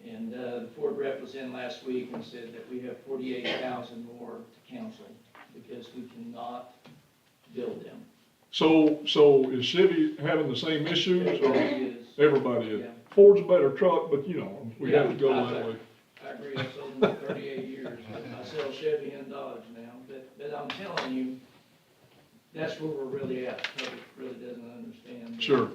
And the Ford rep was in last week and said that we have 48,000 more to cancel because we cannot build them. So is Chevy having the same issues, or Everybody is. everybody is? Yeah. Ford's a better truck, but you know, we have to go that way. I agree, I've sold them for 38 years, but I sell Chevy and Dodge now, but I'm telling you, that's where we're really at, the public really doesn't understand. Sure.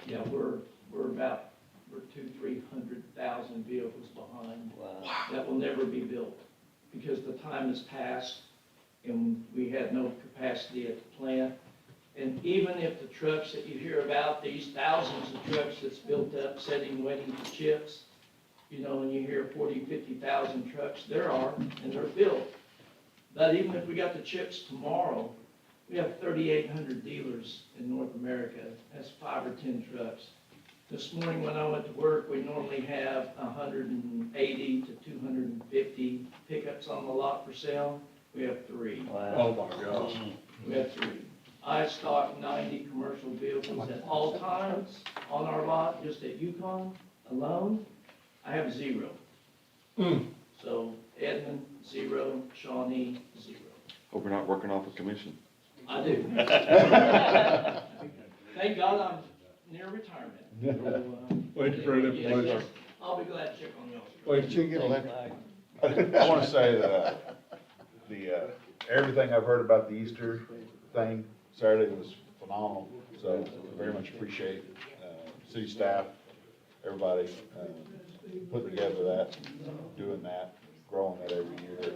Yeah, we're 200,000-300,000 vehicles behind. Wow. That will never be built, because the time has passed, and we had no capacity at the plant. And even if the trucks that you hear about, these thousands of trucks that's built up, sitting, waiting for chips, you know, and you hear 40, 50,000 trucks, there are, and they're built. But even if we got the chips tomorrow, we have 3,800 dealers in North America. That's 5 or 10 trucks. This morning when I went to work, we normally have 180 to 250 pickups on the lot for sale. We have 3. Wow. Oh, my gosh. We have 3. I stock 90 commercial vehicles at all times on our lot, just at Yukon alone. I have 0. So Edmond, 0, Shawnee, 0. Hope we're not working off a commission. I do. Thank God I'm near retirement. Thank you for that Yeah, information. I'll be glad to check on y'all. Thank you. I want to say that, everything I've heard about the Easter thing Saturday was phenomenal, so very much appreciate, city staff, everybody, putting together that, doing that, growing that every year.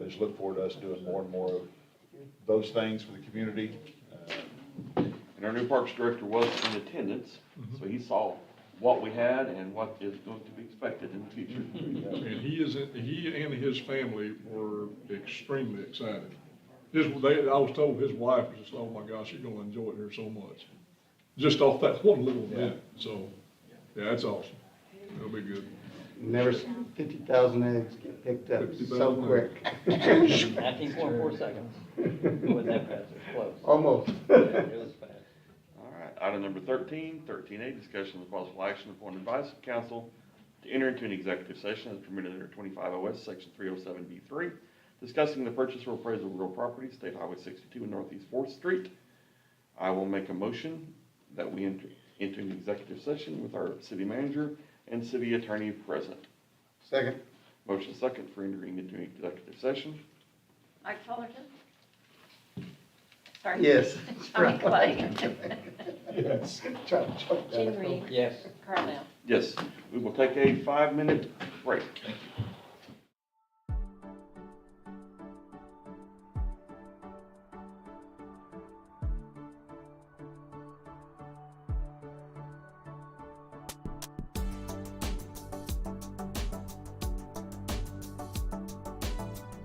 I just look forward to us doing more and more of those things for the community. And our new Parks Director was in attendance, so he saw what we had and what is going to be expected in the future. And he and his family were extremely excited. I was told his wife was just, oh my gosh, you're gonna enjoy it here so much. Just off that one little event, so, yeah, that's awesome. It'll be good. Never seen 50,000 eggs get picked up so 50,000 quick. 19.4 seconds. Wasn't that fast, it was close. Almost. It was fast. All right, item number 13A, discussion of possible action upon advice of council to enter into an executive session as permitted under 25 OS Section 307B3, discussing the purchase or appraisal of real property, State Highway 62 and Northeast 4th Street. I will make a motion that we enter into an executive session with our city manager and city attorney present. Second. Motion second for entering into executive session. Mike Fullerton? Sorry. Yes. Tommy Clay? Yes. Try to choke that. Gene Reed? Yes. Carl Nell? Yes, we will take a 5-minute break. Thank you.